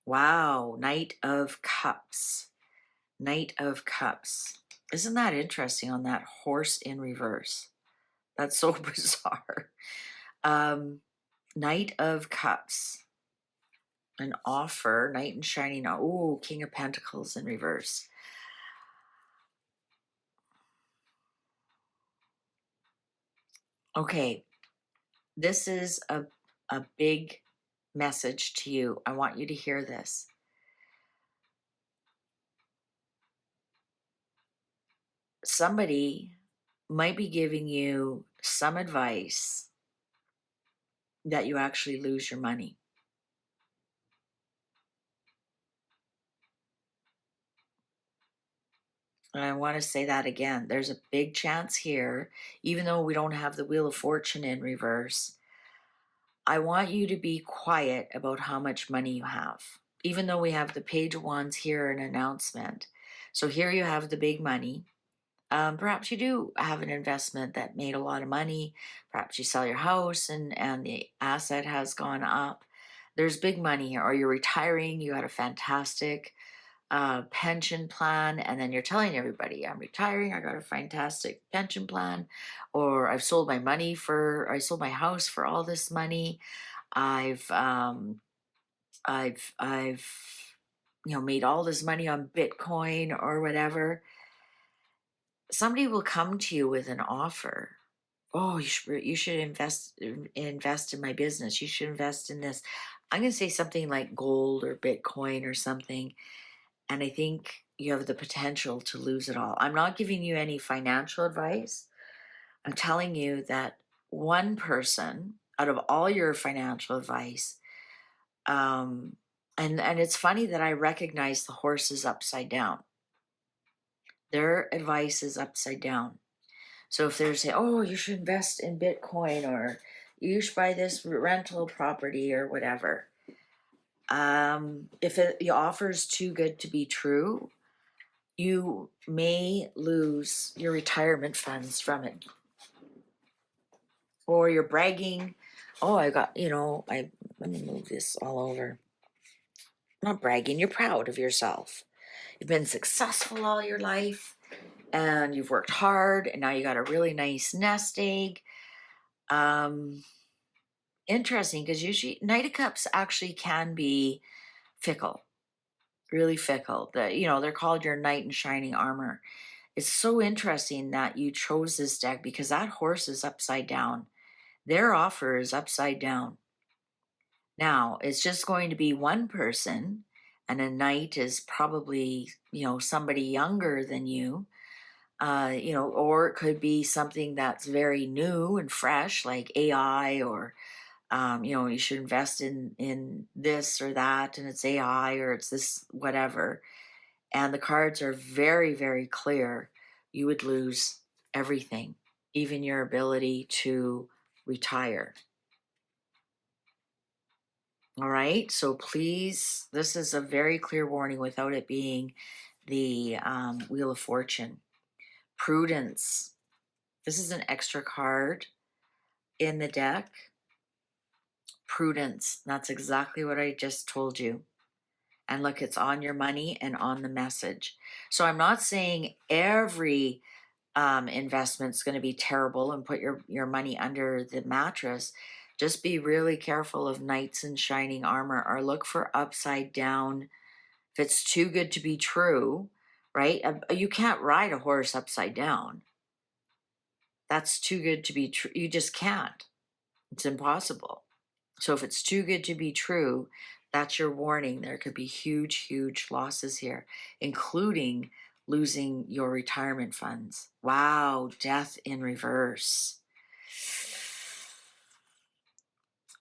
S1: Wow, Knight of Cups. Knight of Cups. Isn't that interesting on that horse in reverse? That's so bizarre. Knight of Cups. An offer, Knight in Shining. Oh, King of Pentacles in reverse. Okay, this is a big message to you. I want you to hear this. Somebody might be giving you some advice that you actually lose your money. And I want to say that again. There's a big chance here, even though we don't have the Wheel of Fortune in reverse. I want you to be quiet about how much money you have, even though we have the Page of Wands here, an announcement. So here you have the big money. Perhaps you do have an investment that made a lot of money. Perhaps you sell your house and the asset has gone up. There's big money here. Or you're retiring, you got a fantastic pension plan, and then you're telling everybody, I'm retiring, I got a fantastic pension plan, or I sold my house for all this money. I've made all this money on Bitcoin or whatever. Somebody will come to you with an offer. Oh, you should invest in my business. You should invest in this. I'm going to say something like gold or Bitcoin or something. And I think you have the potential to lose it all. I'm not giving you any financial advice. I'm telling you that one person out of all your financial advice, and it's funny that I recognize the horses upside down. Their advice is upside down. So if they're saying, oh, you should invest in Bitcoin, or you should buy this rental property or whatever, if the offer is too good to be true, You may lose your retirement funds from it. Or you're bragging, oh, I got, let me move this all over. Not bragging, you're proud of yourself. You've been successful all your life and you've worked hard and now you got a really nice nest egg. Interesting, because usually Knight of Cups actually can be fickle, really fickle. They're called your knight in shining armor. It's so interesting that you chose this deck because that horse is upside down. Their offer is upside down. Now, it's just going to be one person, and a knight is probably, somebody younger than you, or it could be something that's very new and fresh, like AI, or, you should invest in this or that, and it's AI, or it's this, whatever. And the cards are very, very clear. You would lose everything, even your ability to retire. All right, so please, this is a very clear warning without it being the Wheel of Fortune. Prudence. This is an extra card in the deck. Prudence. That's exactly what I just told you. And look, it's on your money and on the message. So I'm not saying every investment's going to be terrible and put your money under the mattress. Just be really careful of knights in shining armor, or look for upside down. If it's too good to be true, right? You can't ride a horse upside down. That's too good to be true. You just can't. It's impossible. So if it's too good to be true, that's your warning. There could be huge, huge losses here, including losing your retirement funds. Wow, death in reverse.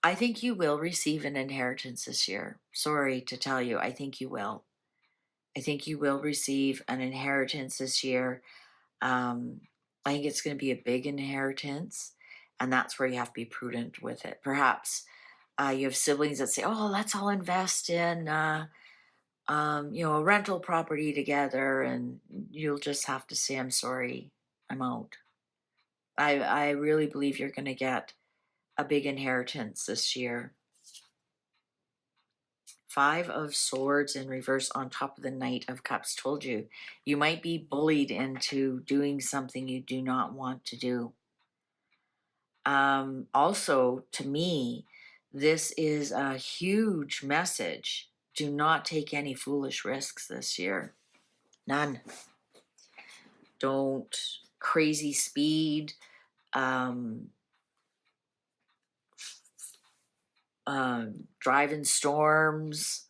S1: I think you will receive an inheritance this year. Sorry to tell you, I think you will. I think you will receive an inheritance this year. I think it's going to be a big inheritance, and that's where you have to be prudent with it. Perhaps you have siblings that say, "Oh, let's all invest in, a rental property together," and you'll just have to say, "I'm sorry, I'm out." I really believe you're going to get a big inheritance this year. Five of Swords in reverse on top of the Knight of Cups. Told you, you might be bullied into doing something you do not want to do. Also, to me, this is a huge message. Do not take any foolish risks this year. None. Don't crazy speed. Drive in storms.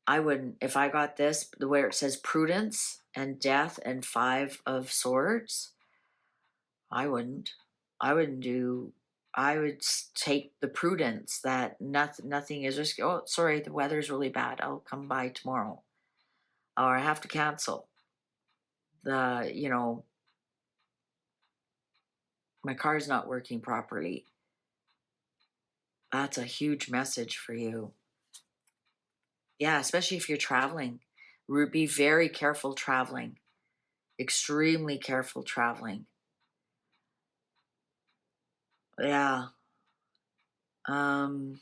S1: I wouldn't, if I got this, where it says prudence and death and Five of Swords, I wouldn't. I wouldn't do, I would take the prudence that nothing is risky. Oh, sorry, the weather's really bad. I'll come by tomorrow. Or I have to cancel. My car's not working properly. That's a huge message for you. Yeah, especially if you're traveling. Be very careful traveling. Extremely careful traveling. Yeah. Whenever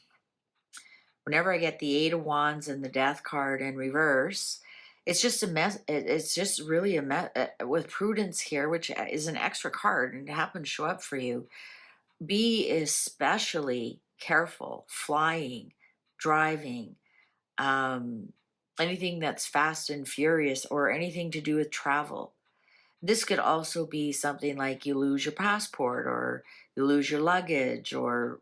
S1: I get the Eight of Wands and the Death card in reverse, it's just a mess. It's just really a mess with prudence here, which is an extra card and it happens to show up for you. Be especially careful flying, driving, anything that's fast and furious, or anything to do with travel. This could also be something like you lose your passport, or you lose your luggage, or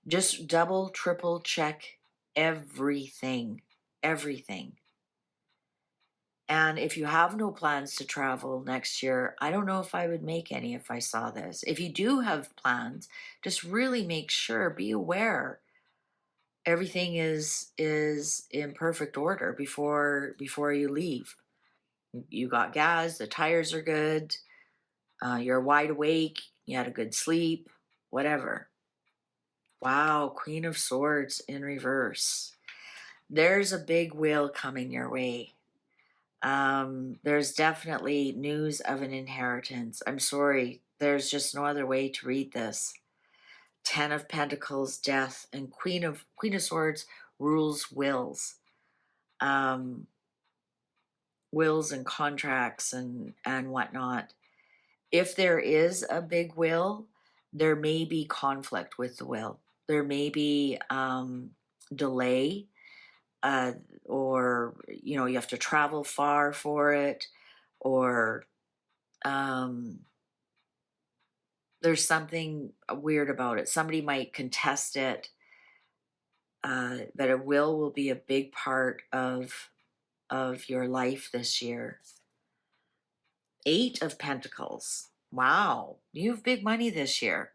S1: just double, triple check everything. Everything. And if you have no plans to travel next year, I don't know if I would make any if I saw this. If you do have plans, just really make sure, be aware everything is in perfect order before you leave. You got gas, the tires are good, you're wide awake, you had a good sleep, whatever. Wow, Queen of Swords in reverse. There's a big wheel coming your way. There's definitely news of an inheritance. I'm sorry, there's just no other way to read this. Ten of Pentacles, death, and Queen of Swords rules wills. Wills and contracts and whatnot. If there is a big will, there may be conflict with the will. There may be delay, or you have to travel far for it, or there's something weird about it. Somebody might contest it. But a will be a big part of your life this year. Eight of Pentacles. Wow, you have big money this year.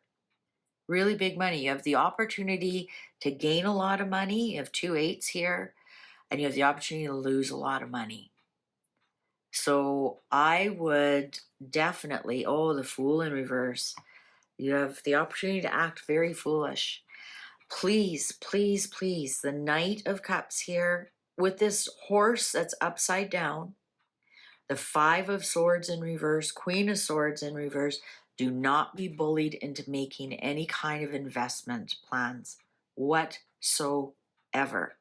S1: Really big money. You have the opportunity to gain a lot of money. You have two eights here, and you have the opportunity to lose a lot of money. So I would definitely, oh, the Fool in reverse. You have the opportunity to act very foolish. Please, please, please, the Knight of Cups here with this horse that's upside down, the Five of Swords in reverse, Queen of Swords in reverse. Do not be bullied into making any kind of investment plans whatsoever.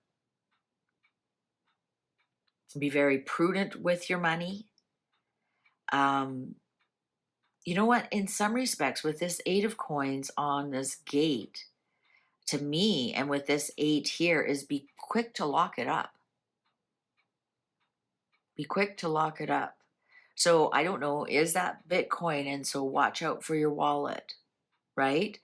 S1: Be very prudent with your money. You know what? In some respects, with this Eight of Coins on this gate, to me, and with this eight here, is be quick to lock it up. Be quick to lock it up. So I don't know, is that Bitcoin? And so watch out for your wallet, right?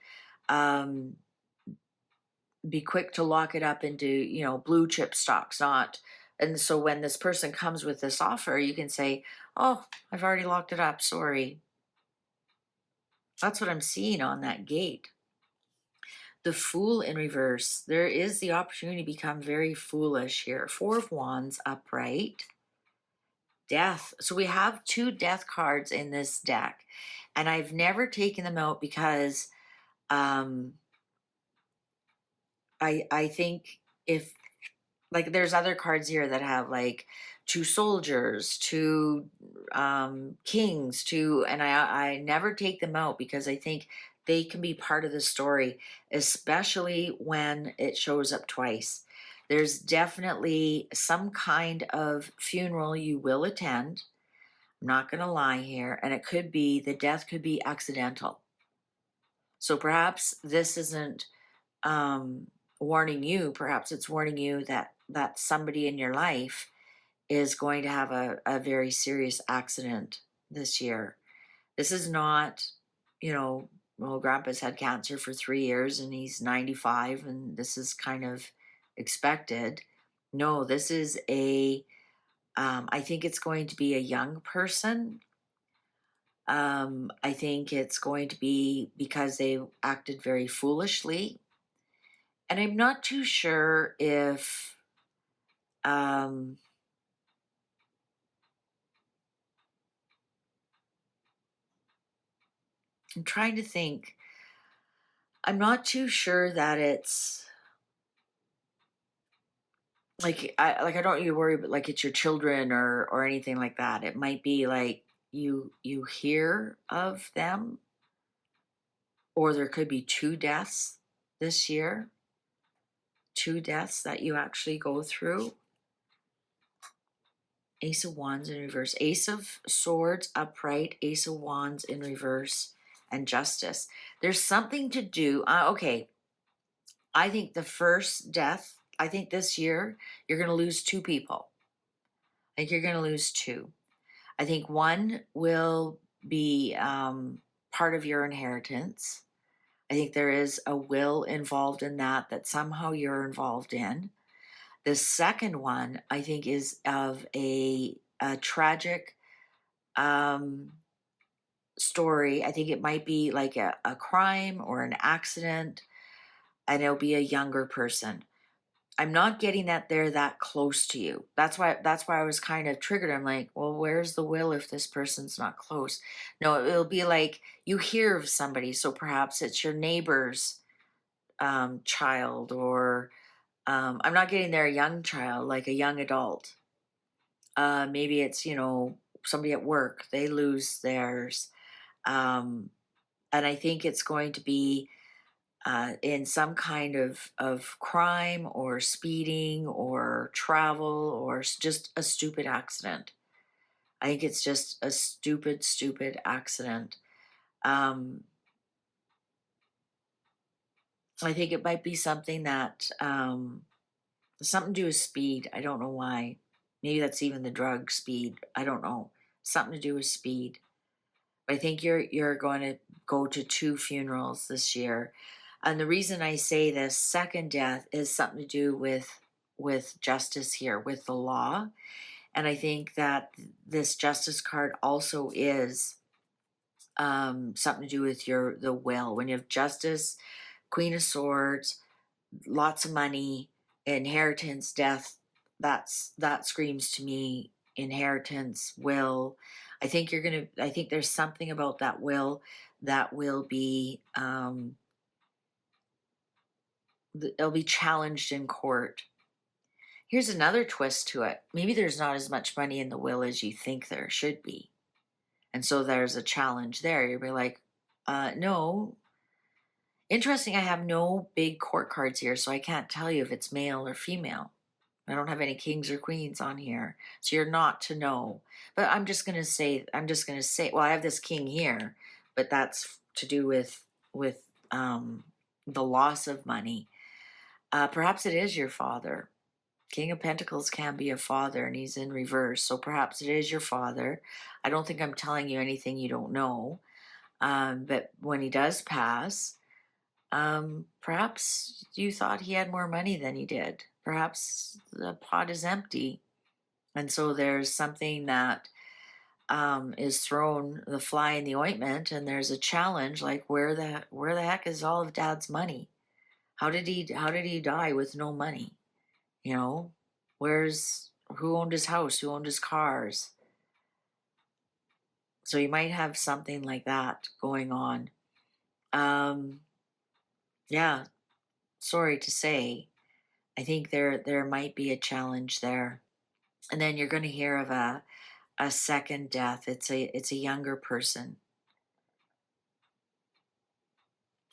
S1: Be quick to lock it up into, blue chip stocks, not. And so when this person comes with this offer, you can say, oh, I've already locked it up. Sorry. That's what I'm seeing on that gate. The Fool in reverse. There is the opportunity to become very foolish here. Four of Wands upright. Death. So we have two death cards in this deck, and I've never taken them out because I think if, like, there's other cards here that have like two soldiers, two kings, and I never take them out because I think they can be part of the story, especially when it shows up twice. There's definitely some kind of funeral you will attend. I'm not going to lie here. And it could be, the death could be accidental. So perhaps this isn't warning you. Perhaps it's warning you that somebody in your life is going to have a very serious accident this year. This is not, well, Grandpa's had cancer for 3 years and he's 95 and this is kind of expected. No, this is I think it's going to be a young person. I think it's going to be because they acted very foolishly. And I'm not too sure if I'm trying to think. I'm not too sure that it's like I don't need to worry about like it's your children or anything like that. It might be like you hear of them, or there could be two deaths this year. Two deaths that you actually go through. Ace of Wands in reverse, Ace of Swords upright, Ace of Wands in reverse, and Justice. There's something to do. Okay, I think the first death, I think this year, you're going to lose two people. I think you're going to lose two. I think one will be part of your inheritance. I think there is a will involved in that somehow you're involved in. The second one, I think, is of a tragic story. I think it might be like a crime or an accident, and it'll be a younger person. I'm not getting that they're that close to you. That's why I was kind of triggered. I'm like, well, where's the will if this person's not close? No, it'll be like you hear of somebody, so perhaps it's your neighbor's child, or I'm not getting their young child, like a young adult. Maybe it's, somebody at work, they lose theirs. Um, and I think it's going to be in some kind of crime or speeding or travel or just a stupid accident. I think it's just a stupid, stupid accident. Um, I think it might be something that something to do with speed. I don't know why. Maybe that's even the drug speed. I don't know. Something to do with speed. I think you're going to go to 2 funerals this year. And the reason I say this second death is something to do with justice here, with the law. And I think that this justice card also is something to do with the will. When you have justice, Queen of Swords, lots of money, inheritance, death, that screams to me inheritance, will. I think there's something about that will that will be it'll be challenged in court. Here's another twist to it. Maybe there's not as much money in the will as you think there should be. And so there's a challenge there. You'll be like, no. Interesting, I have no big court cards here, so I can't tell you if it's male or female. I don't have any kings or queens on here, so you're not to know. But well, I have this king here, but that's to do with the loss of money. Perhaps it is your father. King of Pentacles can be a father, and he's in reverse, so perhaps it is your father. I don't think I'm telling you anything you don't know. But when he does pass, perhaps you thought he had more money than he did. Perhaps the pot is empty. And so there's something that is thrown the fly in the ointment, and there's a challenge like where the heck is all of Dad's money? How did he die with no money? You know, who owned his house? Who owned his cars? So you might have something like that going on. Yeah, sorry to say. I think there might be a challenge there. And then you're going to hear of a second death. It's a younger person.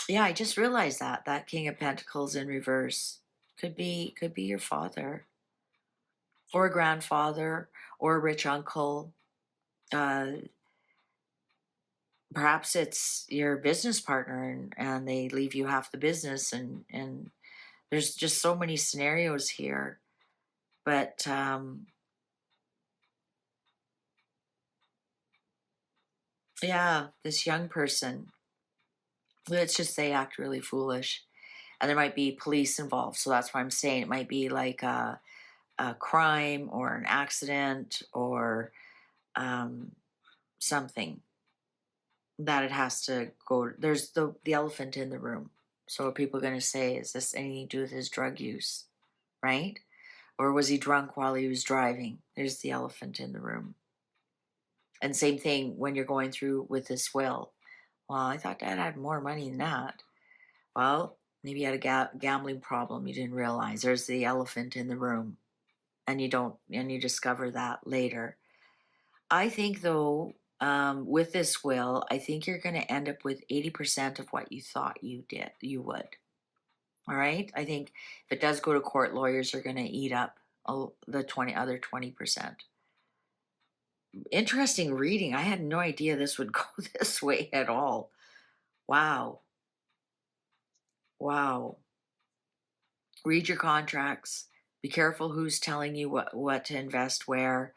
S1: Yeah, I just realized that King of Pentacles in reverse could be your father or a grandfather or a rich uncle. Uh, Perhaps it's your business partner, and they leave you half the business, and there's just so many scenarios here. But yeah, this young person, let's just say, act really foolish. And there might be police involved. So that's why I'm saying it might be like a crime or an accident or um, something that it has to go. There's the elephant in the room. So are people going to say, is this anything to do with his drug use? Right? Or was he drunk while he was driving? There's the elephant in the room. And same thing when you're going through with this will. Well, I thought Dad had more money than that. Well, maybe you had a gambling problem you didn't realize. There's the elephant in the room, and you discover that later. I think though, with this will, I think you're going to end up with 80% of what you thought you would. All right. I think if it does go to court, lawyers are going to eat up the other 20%. Interesting reading. I had no idea this would go this way at all. Wow. Wow. Read your contracts. Be careful who's telling you what to invest where.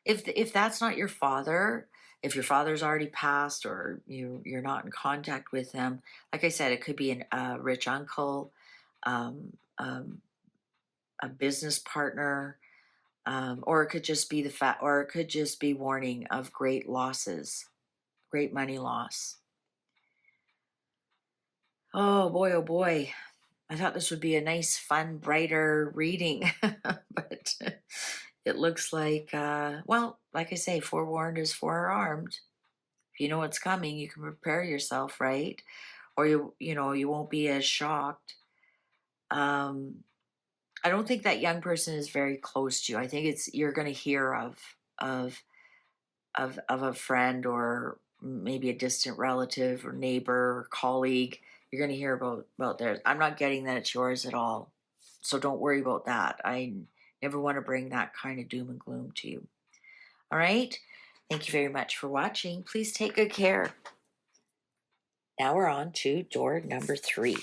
S1: If that's not your father, if your father's already passed or you're not in contact with them, like I said, it could be a rich uncle, um, um, a business partner, or it could just be or it could just be warning of great losses, great money loss. Oh boy, oh boy. I thought this would be a nice, fun, brighter reading, but it looks like, well, like I say, forewarned is forearmed. If you know what's coming, you can prepare yourself, right? Or you won't be as shocked. Um, I don't think that young person is very close to you. I think you're going to hear of a friend or maybe a distant relative or neighbor or colleague. You're going to hear about theirs. I'm not getting that it's yours at all. So don't worry about that. I never want to bring that kind of doom and gloom to you. All right. Thank you very much for watching. Please take good care. Now we're on to door number 3.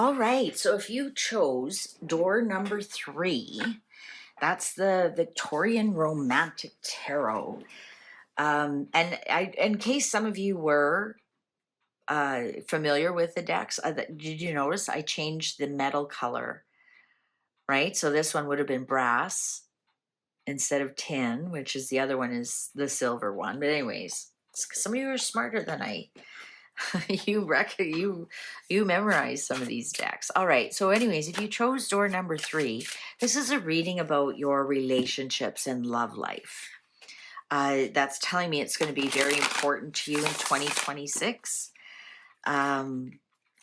S1: All right, so if you chose door number 3, that's the Victorian Romantic Tarot. And in case some of you were familiar with the decks, did you notice I changed the metal color, right? So this one would have been brass instead of tin, which is the other one is the silver one. But anyways, some of you are smarter than I. you memorize some of these decks. All right, so anyways, if you chose door number 3, this is a reading about your relationships and love life. That's telling me it's going to be very important to you in 2026.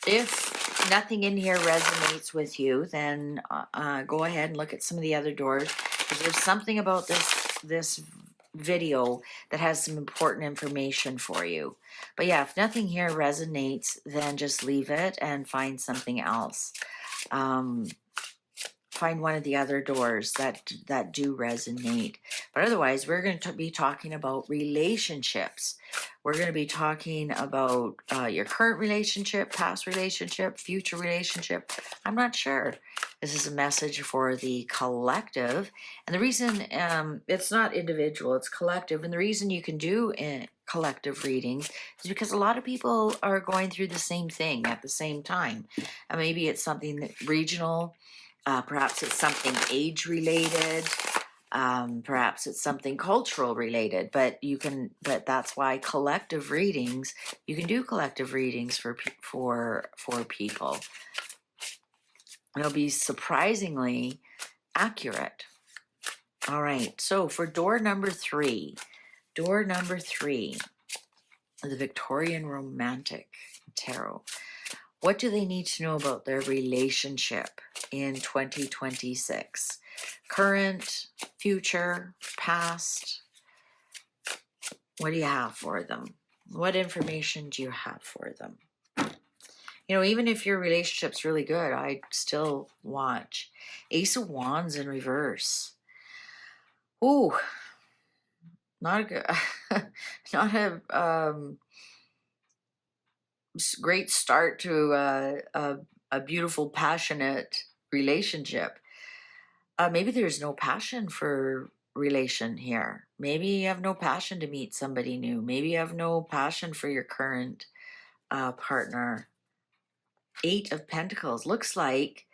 S1: If nothing in here resonates with you, then go ahead and look at some of the other doors, because there's something about this video that has some important information for you. But yeah, if nothing here resonates, then just leave it and find something else. Find one of the other doors that do resonate. But otherwise, we're going to be talking about relationships. We're going to be talking about your current relationship, past relationship, future relationship. I'm not sure. This is a message for the collective. And the reason it's not individual, it's collective. And the reason you can do collective readings is because a lot of people are going through the same thing at the same time. And maybe it's something regional. Perhaps it's something age related. Perhaps it's something cultural related. But that's why collective readings. You can do collective readings for people. It'll be surprisingly accurate. All right. So for door number 3, the Victorian Romantic Tarot. What do they need to know about their relationship in 2026? Current, future, past. What do you have for them? What information do you have for them? You know, even if your relationship's really good, I'd still watch. Ace of Wands in reverse. Ooh, not a good, not a great start to a beautiful, passionate relationship. Maybe there's no passion for relation here. Maybe you have no passion to meet somebody new. Maybe you have no passion for your current partner. 8 of Pentacles. Looks like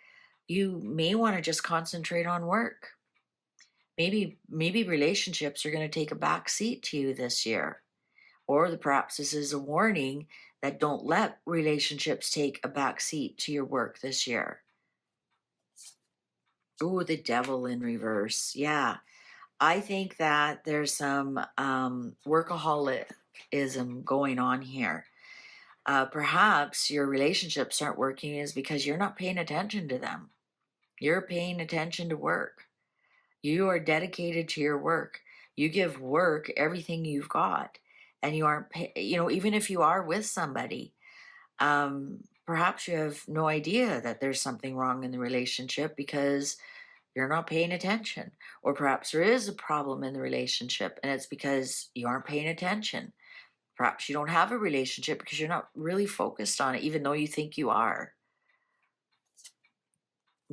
S1: you may want to just concentrate on work. Maybe relationships are going to take a back seat to you this year. Or perhaps this is a warning that don't let relationships take a back seat to your work this year. Ooh, the Devil in reverse. Yeah. I think that there's some workaholism going on here. Perhaps your relationships aren't working is because you're not paying attention to them. You're paying attention to work. You are dedicated to your work. You give work everything you've got. And you aren't, even if you are with somebody, perhaps you have no idea that there's something wrong in the relationship because you're not paying attention. Or perhaps there is a problem in the relationship and it's because you aren't paying attention. Perhaps you don't have a relationship because you're not really focused on it, even though you think you are.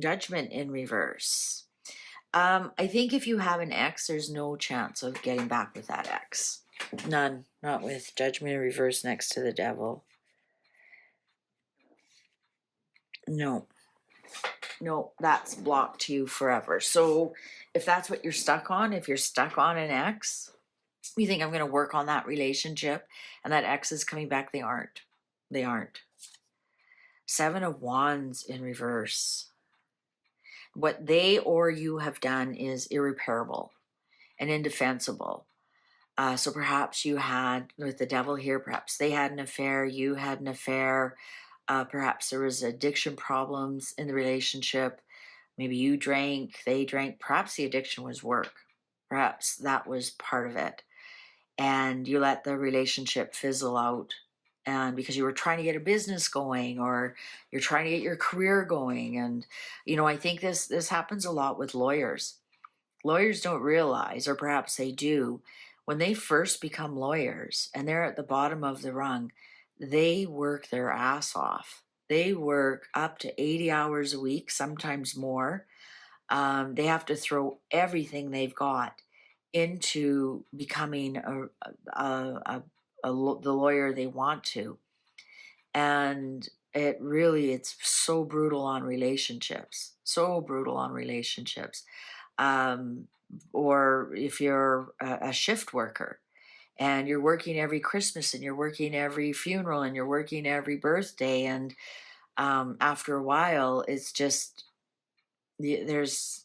S1: Judgment in reverse. I think if you have an ex, there's no chance of getting back with that ex. None. Not with Judgment in reverse next to the Devil. No, that's blocked to you forever. So if that's what you're stuck on, if you're stuck on an ex, You think, I'm going to work on that relationship, and that ex is coming back. They aren't. They aren't. Seven of Wands in reverse. What they or you have done is irreparable and indefensible. So perhaps you had, with the devil here, perhaps they had an affair, you had an affair. Perhaps there was addiction problems in the relationship. Maybe you drank, they drank. Perhaps the addiction was work. Perhaps that was part of it. And you let the relationship fizzle out. And because you were trying to get a business going, or you're trying to get your career going. And, I think this happens a lot with lawyers. Lawyers don't realize, or perhaps they do, when they first become lawyers and they're at the bottom of the rung, they work their ass off. They work up to 80 hours a week, sometimes more. They have to throw everything they've got into becoming the lawyer they want to. And it's so brutal on relationships, so brutal on relationships. Um, or if you're a shift worker and you're working every Christmas and you're working every funeral and you're working every birthday, and after a while, it's just there's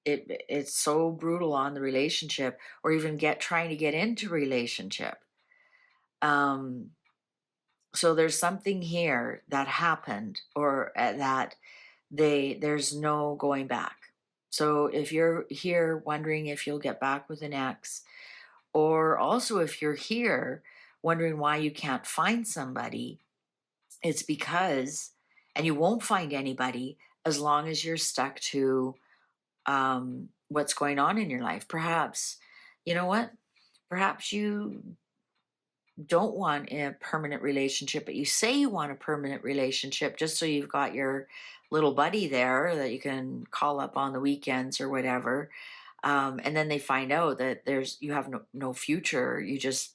S1: it's so brutal on the relationship, or even trying to get into relationship. Um, so there's something here that happened, or that there's no going back. So if you're here wondering if you'll get back with an ex, or also if you're here wondering why you can't find somebody, it's because, and you won't find anybody as long as you're stuck to what's going on in your life. Perhaps, you know what? Perhaps you don't want a permanent relationship, but you say you want a permanent relationship just so you've got your little buddy there that you can call up on the weekends or whatever. And then they find out that you have no future. You just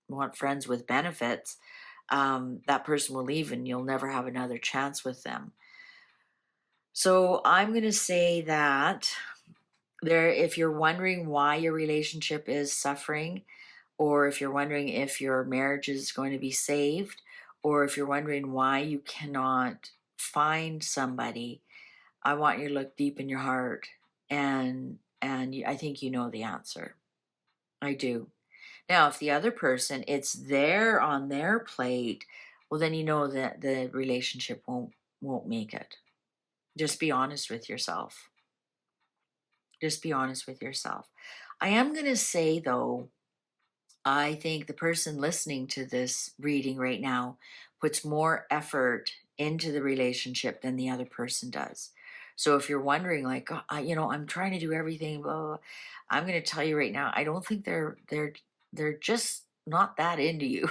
S1: want friends with benefits. That person will leave and you'll never have another chance with them. So I'm going to say that if you're wondering why your relationship is suffering, or if you're wondering if your marriage is going to be saved, or if you're wondering why you cannot find somebody, I want you to look deep in your heart, and I think you know the answer. I do. Now, if the other person, it's there on their plate, well, then you know that the relationship won't make it. Just be honest with yourself. Just be honest with yourself. I am going to say, though, I think the person listening to this reading right now puts more effort into the relationship than the other person does. So if you're wondering, like, "Oh, I'm trying to do everything, blah, blah, blah," I'm going to tell you right now, I don't think they're just not that into you,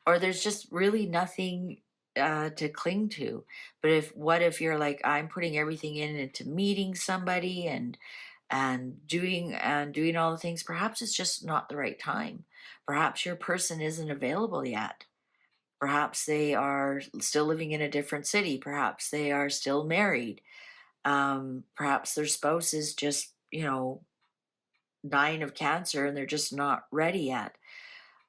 S1: or there's just really nothing to cling to. But what if you're like, I'm putting everything into meeting somebody and doing all the things? Perhaps it's just not the right time. Perhaps your person isn't available yet. Perhaps they are still living in a different city. Perhaps they are still married. Perhaps their spouse is just dying of cancer and they're just not ready yet.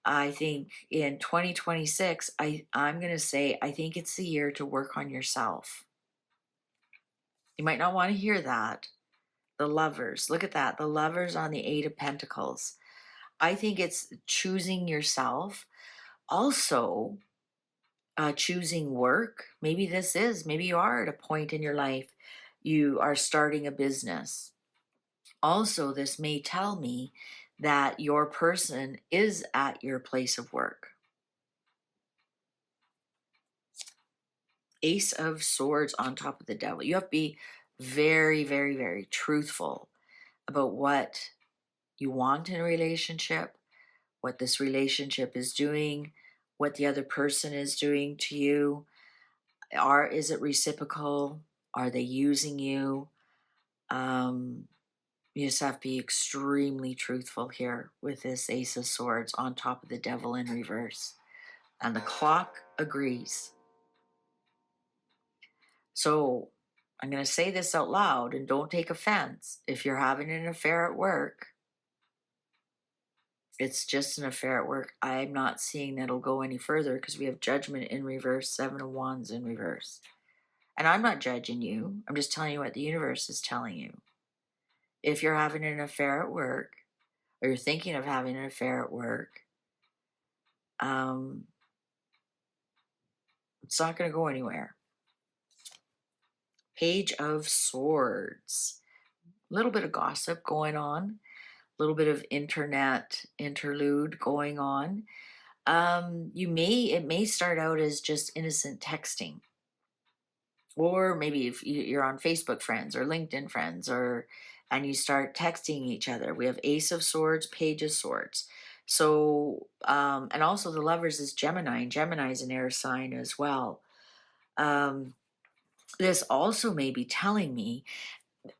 S1: I think in 2026, I'm going to say, I think it's the year to work on yourself. You might not want to hear that. The Lovers, look at that. The Lovers on the Eight of Pentacles. I think it's choosing yourself. Also, choosing work. Maybe you are at a point in your life, you are starting a business. Also, this may tell me that your person is at your place of work. Ace of Swords on top of the Devil. You have to be very, very, very truthful about what you want in a relationship, what this relationship is doing, what the other person is doing to you. Is it reciprocal? Are they using you? You just have to be extremely truthful here with this Ace of Swords on top of the Devil in reverse. And the clock agrees. So I'm going to say this out loud, and don't take offense. If you're having an affair at work, It's just an affair at work. I'm not seeing that it'll go any further because we have Judgment in reverse, Seven of Wands in reverse. And I'm not judging you. I'm just telling you what the universe is telling you. If you're having an affair at work, or you're thinking of having an affair at work, it's not going to go anywhere. Page of Swords. A little bit of gossip going on. A little bit of internet interlude going on. It may start out as just innocent texting. Or maybe if you're on Facebook friends or LinkedIn friends, and you start texting each other. We have Ace of Swords, Page of Swords. So, and also the Lovers is Gemini, and Gemini is an air sign as well. This also may be telling me,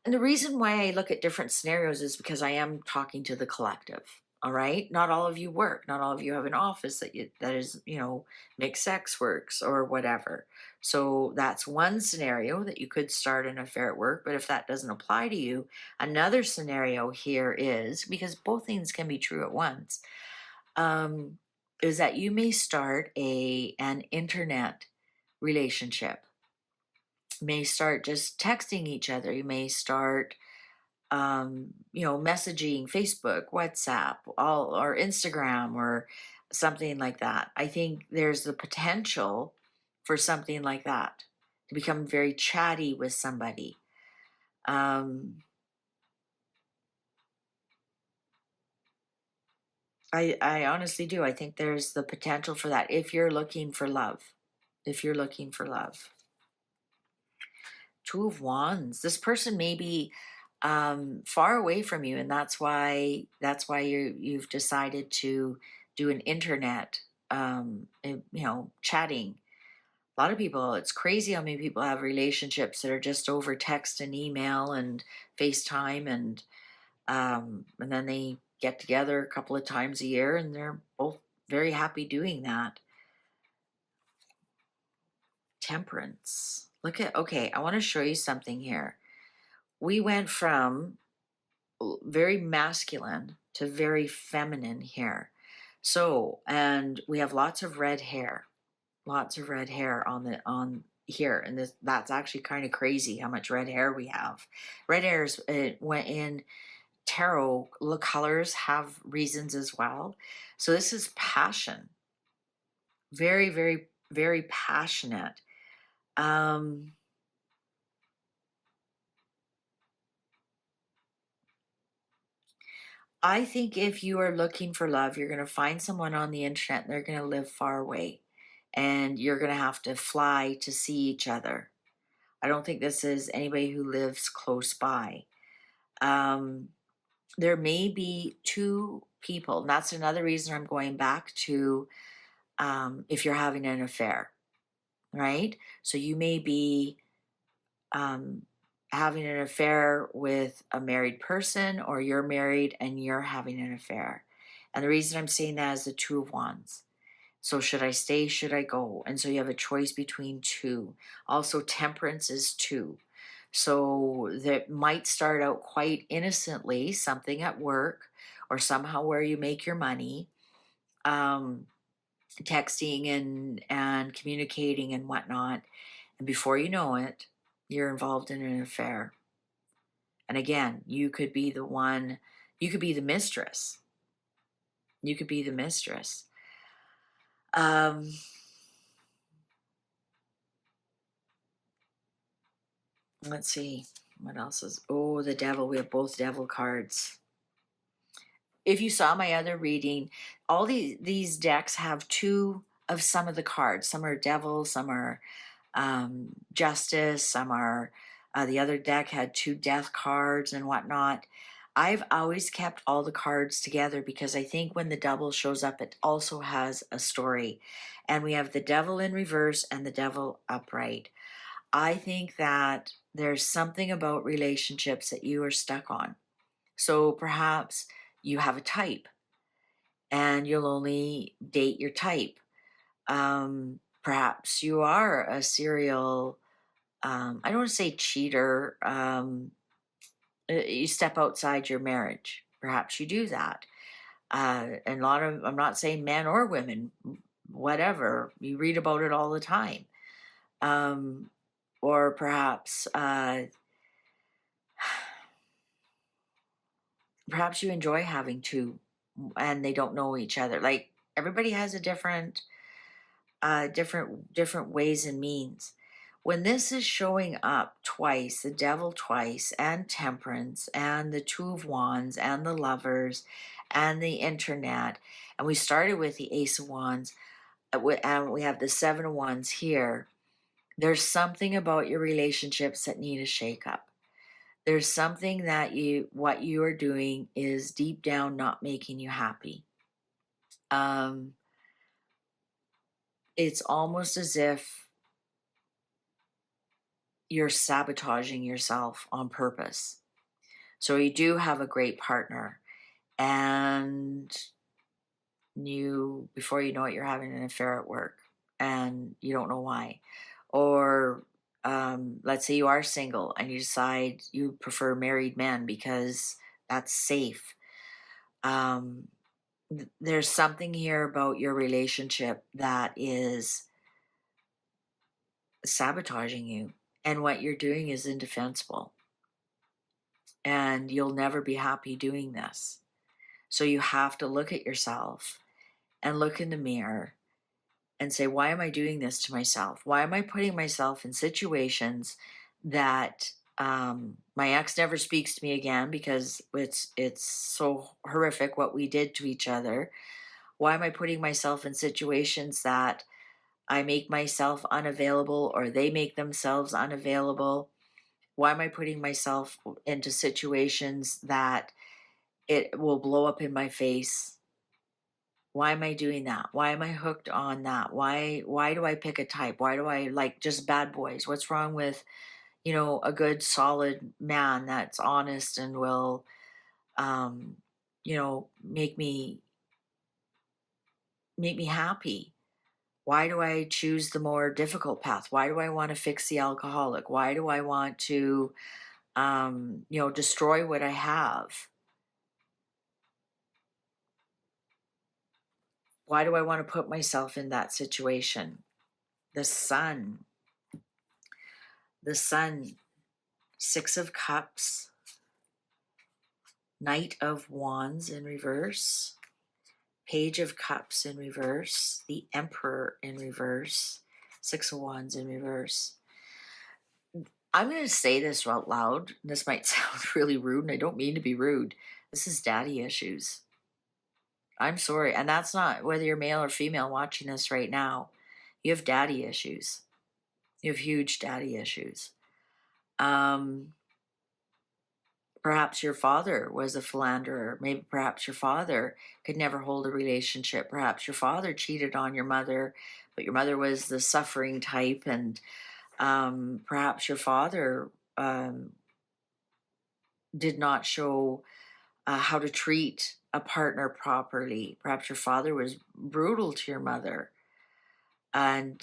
S1: and the reason why I look at different scenarios is because I am talking to the collective. All right. Not all of you work. Not all of you have an office that is, mixed sex works or whatever. So that's one scenario that you could start an affair at work. But if that doesn't apply to you, another scenario here is, because both things can be true at once, is that you may start an internet relationship. May start just texting each other. You may start messaging Facebook, WhatsApp, or Instagram or something like that. I think there's the potential for something like that to become very chatty with somebody. I honestly do. I think there's the potential for that if you're looking for love. If you're looking for love. Two of Wands. This person may be far away from you, and that's why you've decided to do an internet, chatting. A lot of people, it's crazy how many people have relationships that are just over text and email and FaceTime, and then they get together a couple of times a year, and they're both very happy doing that. Temperance. Okay, I want to show you something here. We went from very masculine to very feminine here. So, and we have lots of red hair on here, and that's actually kind of crazy how much red hair we have. Red hairs went in tarot colors have reasons as well. So this is passion, very, very, very passionate. I think if you are looking for love, you're going to find someone on the internet and they're going to live far away, and you're going to have to fly to see each other. I don't think this is anybody who lives close by. There may be two people, and that's another reason I'm going back to if you're having an affair, right? So you may be having an affair with a married person, or you're married and you're having an affair. And the reason I'm saying that is the Two of Wands. So should I stay? Should I go? And so you have a choice between two. Also, Temperance is two. So that might start out quite innocently, something at work or somehow where you make your money, texting and communicating and whatnot. And before you know it, you're involved in an affair. And again, you could be the one, you could be the mistress. You could be the mistress. Let's see. What else is, oh, the devil. We have both devil cards. If you saw my other reading, all these decks have two of some of the cards. Some are devil, some are justice, some are, the other deck had two death cards and whatnot. I've always kept all the cards together because I think when the devil shows up, it also has a story. And we have the devil in reverse and the devil upright. I think that there's something about relationships that you are stuck on. So perhaps you have a type and you'll only date your type. Perhaps you are a serial, I don't want to say cheater. You step outside your marriage. Perhaps you do that. And a lot of, I'm not saying men or women, whatever, you read about it all the time. Or perhaps, perhaps you enjoy having two and they don't know each other. Like everybody has a different ways and means. When this is showing up twice, the devil twice, and temperance, and the two of wands, and the lovers, and the internet, and we started with the ace of wands, and we have the seven of wands here. There's something about your relationships that need a shakeup. There's something that what you are doing is deep down not making you happy. It's almost as if you're sabotaging yourself on purpose. So you do have a great partner, and before you know it, you're having an affair at work and you don't know why. Or let's say you are single and you decide you prefer married men because that's safe. There's something here about your relationship that is sabotaging you, and what you're doing is indefensible, and you'll never be happy doing this. So you have to look at yourself and look in the mirror and say, why am I doing this to myself? Why am I putting myself in situations that my ex never speaks to me again because it's so horrific what we did to each other? Why am I putting myself in situations that I make myself unavailable or they make themselves unavailable? Why am I putting myself into situations that it will blow up in my face? Why am I doing that? Why am I hooked on that? Why do I pick a type? Why do I like just bad boys? What's wrong with, a good solid man that's honest and will um, make me happy? Why do I choose the more difficult path? Why do I want to fix the alcoholic? Why do I want to destroy what I have? Why do I want to put myself in that situation? The sun, the sun, Six of Cups, Knight of Wands in reverse, Page of Cups in reverse, the Emperor in reverse, Six of Wands in reverse. I'm going to say this out loud. This might sound really rude, and I don't mean to be rude. This is daddy issues. I'm sorry. And that's not whether you're male or female watching this right now. You have daddy issues. You have huge daddy issues. Perhaps your father was a philanderer. Maybe perhaps your father could never hold a relationship. Perhaps your father cheated on your mother, but your mother was the suffering type. And perhaps your father did not show how to treat a partner properly. Perhaps your father was brutal to your mother. And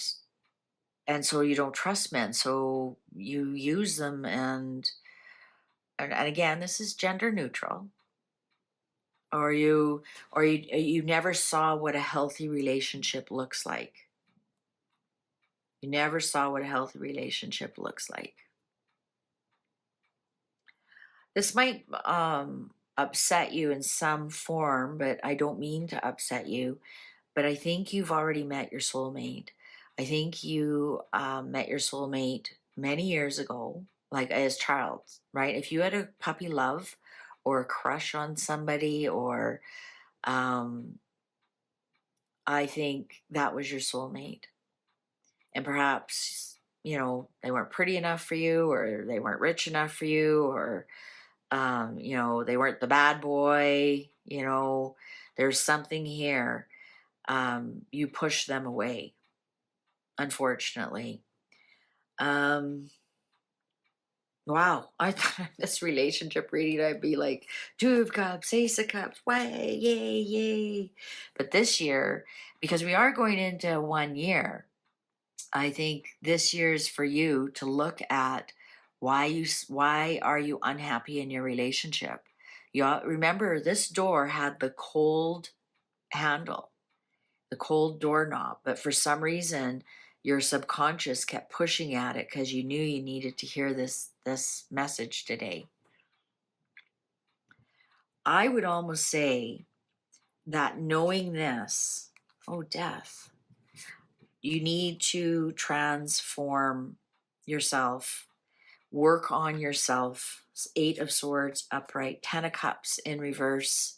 S1: so you don't trust men, so you use them, and again, this is gender neutral. Or you never saw what a healthy relationship looks like. You never saw what a healthy relationship looks like. This might upset you in some form, but I don't mean to upset you. But I think you've already met your soulmate. I think you met your soulmate many years ago, like as child, right? If you had a puppy love or a crush on somebody, or I think that was your soulmate. And perhaps, they weren't pretty enough for you, or they weren't rich enough for you, or, they weren't the bad boy. There's something here. You push them away, unfortunately. Wow, I thought this relationship reading, I'd be like, Two of Cups, Ace of Cups, way, yay, yay. But this year, because we are going into 1 year, I think this year is for you to look at why are you unhappy in your relationship. Remember, this door had the cold handle, the cold doorknob, but for some reason, your subconscious kept pushing at it because you knew you needed to hear this message today. I would almost say that knowing this, oh, death, you need to transform yourself, work on yourself. Eight of Swords upright, 10 of Cups in reverse,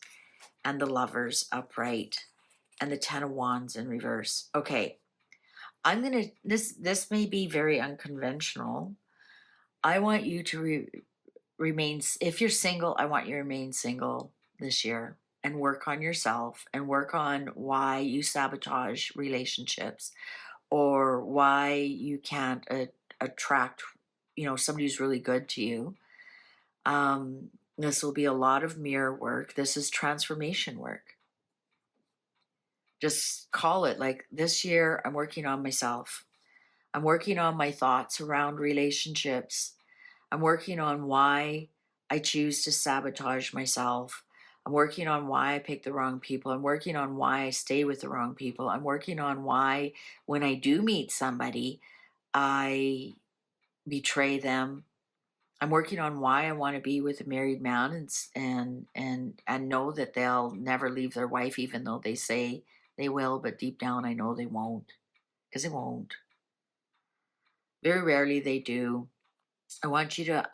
S1: and the Lovers upright, and the 10 of Wands in reverse. Okay, this may be very unconventional. I want you to remain, if you're single, I want you to remain single this year and work on yourself and work on why you sabotage relationships or why you can't attract, somebody who's really good to you. This will be a lot of mirror work. This is transformation work. Just call it like this year, I'm working on myself. I'm working on my thoughts around relationships. I'm working on why I choose to sabotage myself. I'm working on why I pick the wrong people. I'm working on why I stay with the wrong people. I'm working on why when I do meet somebody, I betray them. I'm working on why I want to be with a married man and know that they'll never leave their wife, even though they say they will, but deep down I know they won't, because they won't. Very rarely they do. I want you to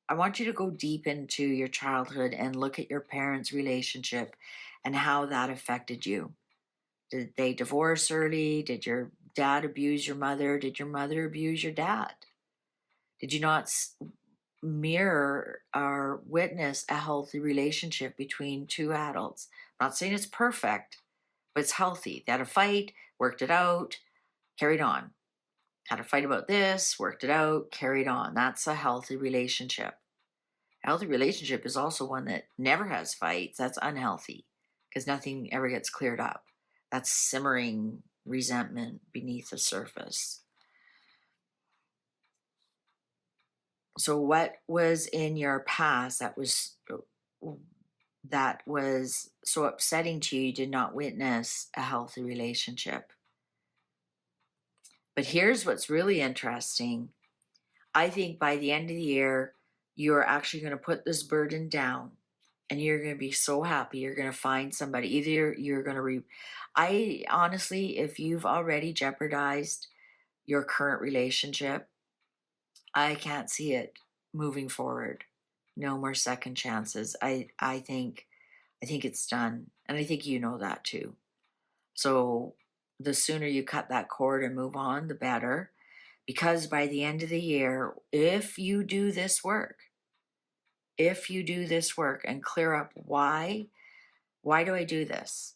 S1: I want you to go deep into your childhood and look at your parents' relationship and how that affected you. Did they divorce early? Did your dad abuse your mother? Did your mother abuse your dad? Did you not mirror or witness a healthy relationship between two adults? I'm not saying it's perfect, but it's healthy. They had a fight, worked it out, carried on. Had a fight about this, worked it out, carried on. That's a healthy relationship. A healthy relationship is also one that never has fights. That's unhealthy because nothing ever gets cleared up. That's simmering resentment beneath the surface. So what was in your past that was so upsetting to you did not witness a healthy relationship? But here's what's really interesting. I think by the end of the year, you're actually going to put this burden down and you're going to be so happy. You're going to find somebody. Either you're going to I honestly, if you've already jeopardized your current relationship, I can't see it moving forward. No more second chances. I think it's done. And I think you know that too. So the sooner you cut that cord and move on, the better. Because by the end of the year, if you do this work and clear up why do I do this?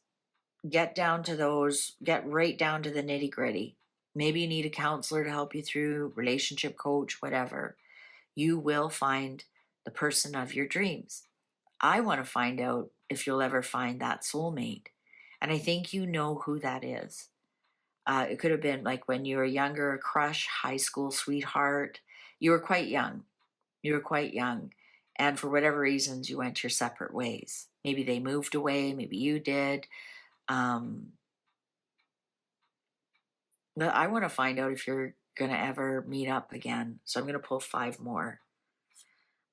S1: Get right down to the nitty gritty. Maybe you need a counselor to help you through, relationship coach, whatever. You will find the person of your dreams. I want to find out if you'll ever find that soulmate. And I think you know who that is. It could have been like when you were younger, a crush, high school sweetheart. You were quite young. And for whatever reasons, you went your separate ways. Maybe they moved away. Maybe you did. But I want to find out if you're going to ever meet up again. So I'm going to pull 5 more.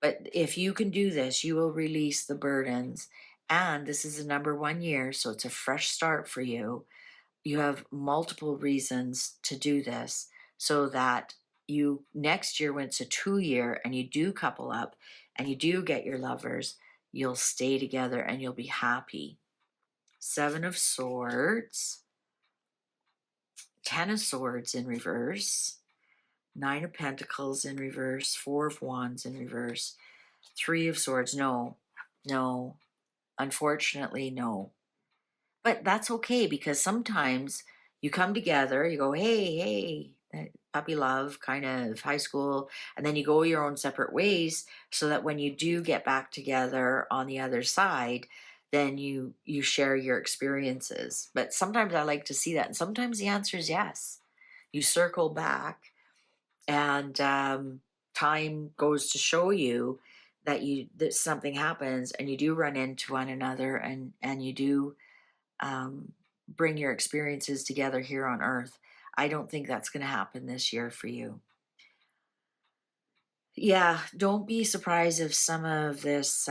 S1: But if you can do this, you will release the burdens. And this is the number 1 year, so it's a fresh start for you. You have multiple reasons to do this so that you next year, when it's a 2 year and you do couple up and you do get your lovers, you'll stay together and you'll be happy. 7 of Swords, 10 of Swords in reverse, 9 of Pentacles in reverse, 4 of Wands in reverse, 3 of Swords. No, unfortunately, no. But that's okay, because sometimes you come together, you go, hey, puppy love, kind of high school, and then you go your own separate ways so that when you do get back together on the other side, then you share your experiences. But sometimes I like to see that. And sometimes the answer is yes. You circle back and time goes to show you that something happens and you do run into one another, and you do bring your experiences together here on earth. I don't think that's going to happen this year for you. Yeah, don't be surprised if some of this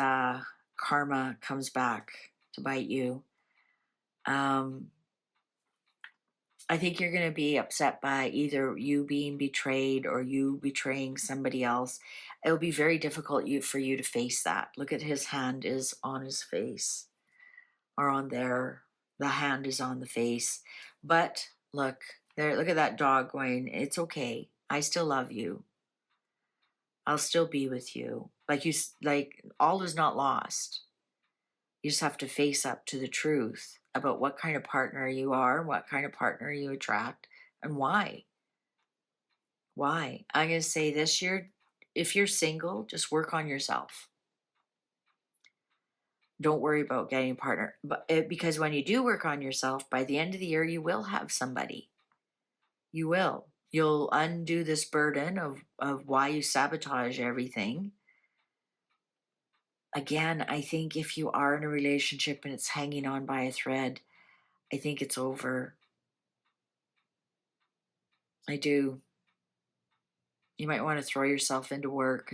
S1: karma comes back to bite you. I think you're going to be upset by either you being betrayed or you betraying somebody else. It'll be very difficult for you to face that. Look at his hand is on his face, or on there. The hand is on the face. But look, there, look at that dog going, it's okay. I still love you. I'll still be with you. Like all is not lost. You just have to face up to the truth about what kind of partner you are, what kind of partner you attract, and why. Why? I'm going to say this year, if you're single, just work on yourself. Don't worry about getting a partner. Because when you do work on yourself, by the end of the year, you will have somebody. You will. You'll undo this burden of why you sabotage everything. Again, I think if you are in a relationship and it's hanging on by a thread, I think it's over. I do. You might want to throw yourself into work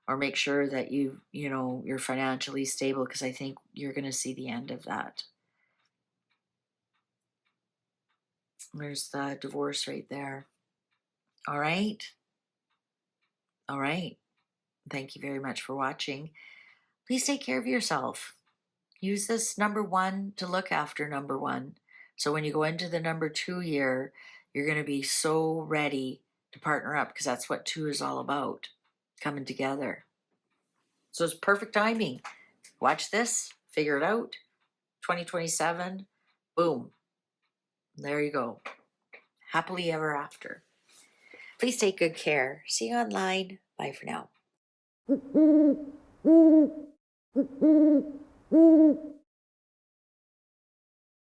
S1: or make sure that you're financially stable, because I think you're going to see the end of that. There's the divorce right there. All right. All right. Thank you very much for watching. Please take care of yourself. Use this number 1 to look after number 1. So when you go into the number 2 year, you're going to be so ready to partner up, because that's what 2 is all about, coming together. So it's perfect timing. Watch this, figure it out. 2027, boom. There you go. Happily ever after. Please take good care. See you online. Bye for now.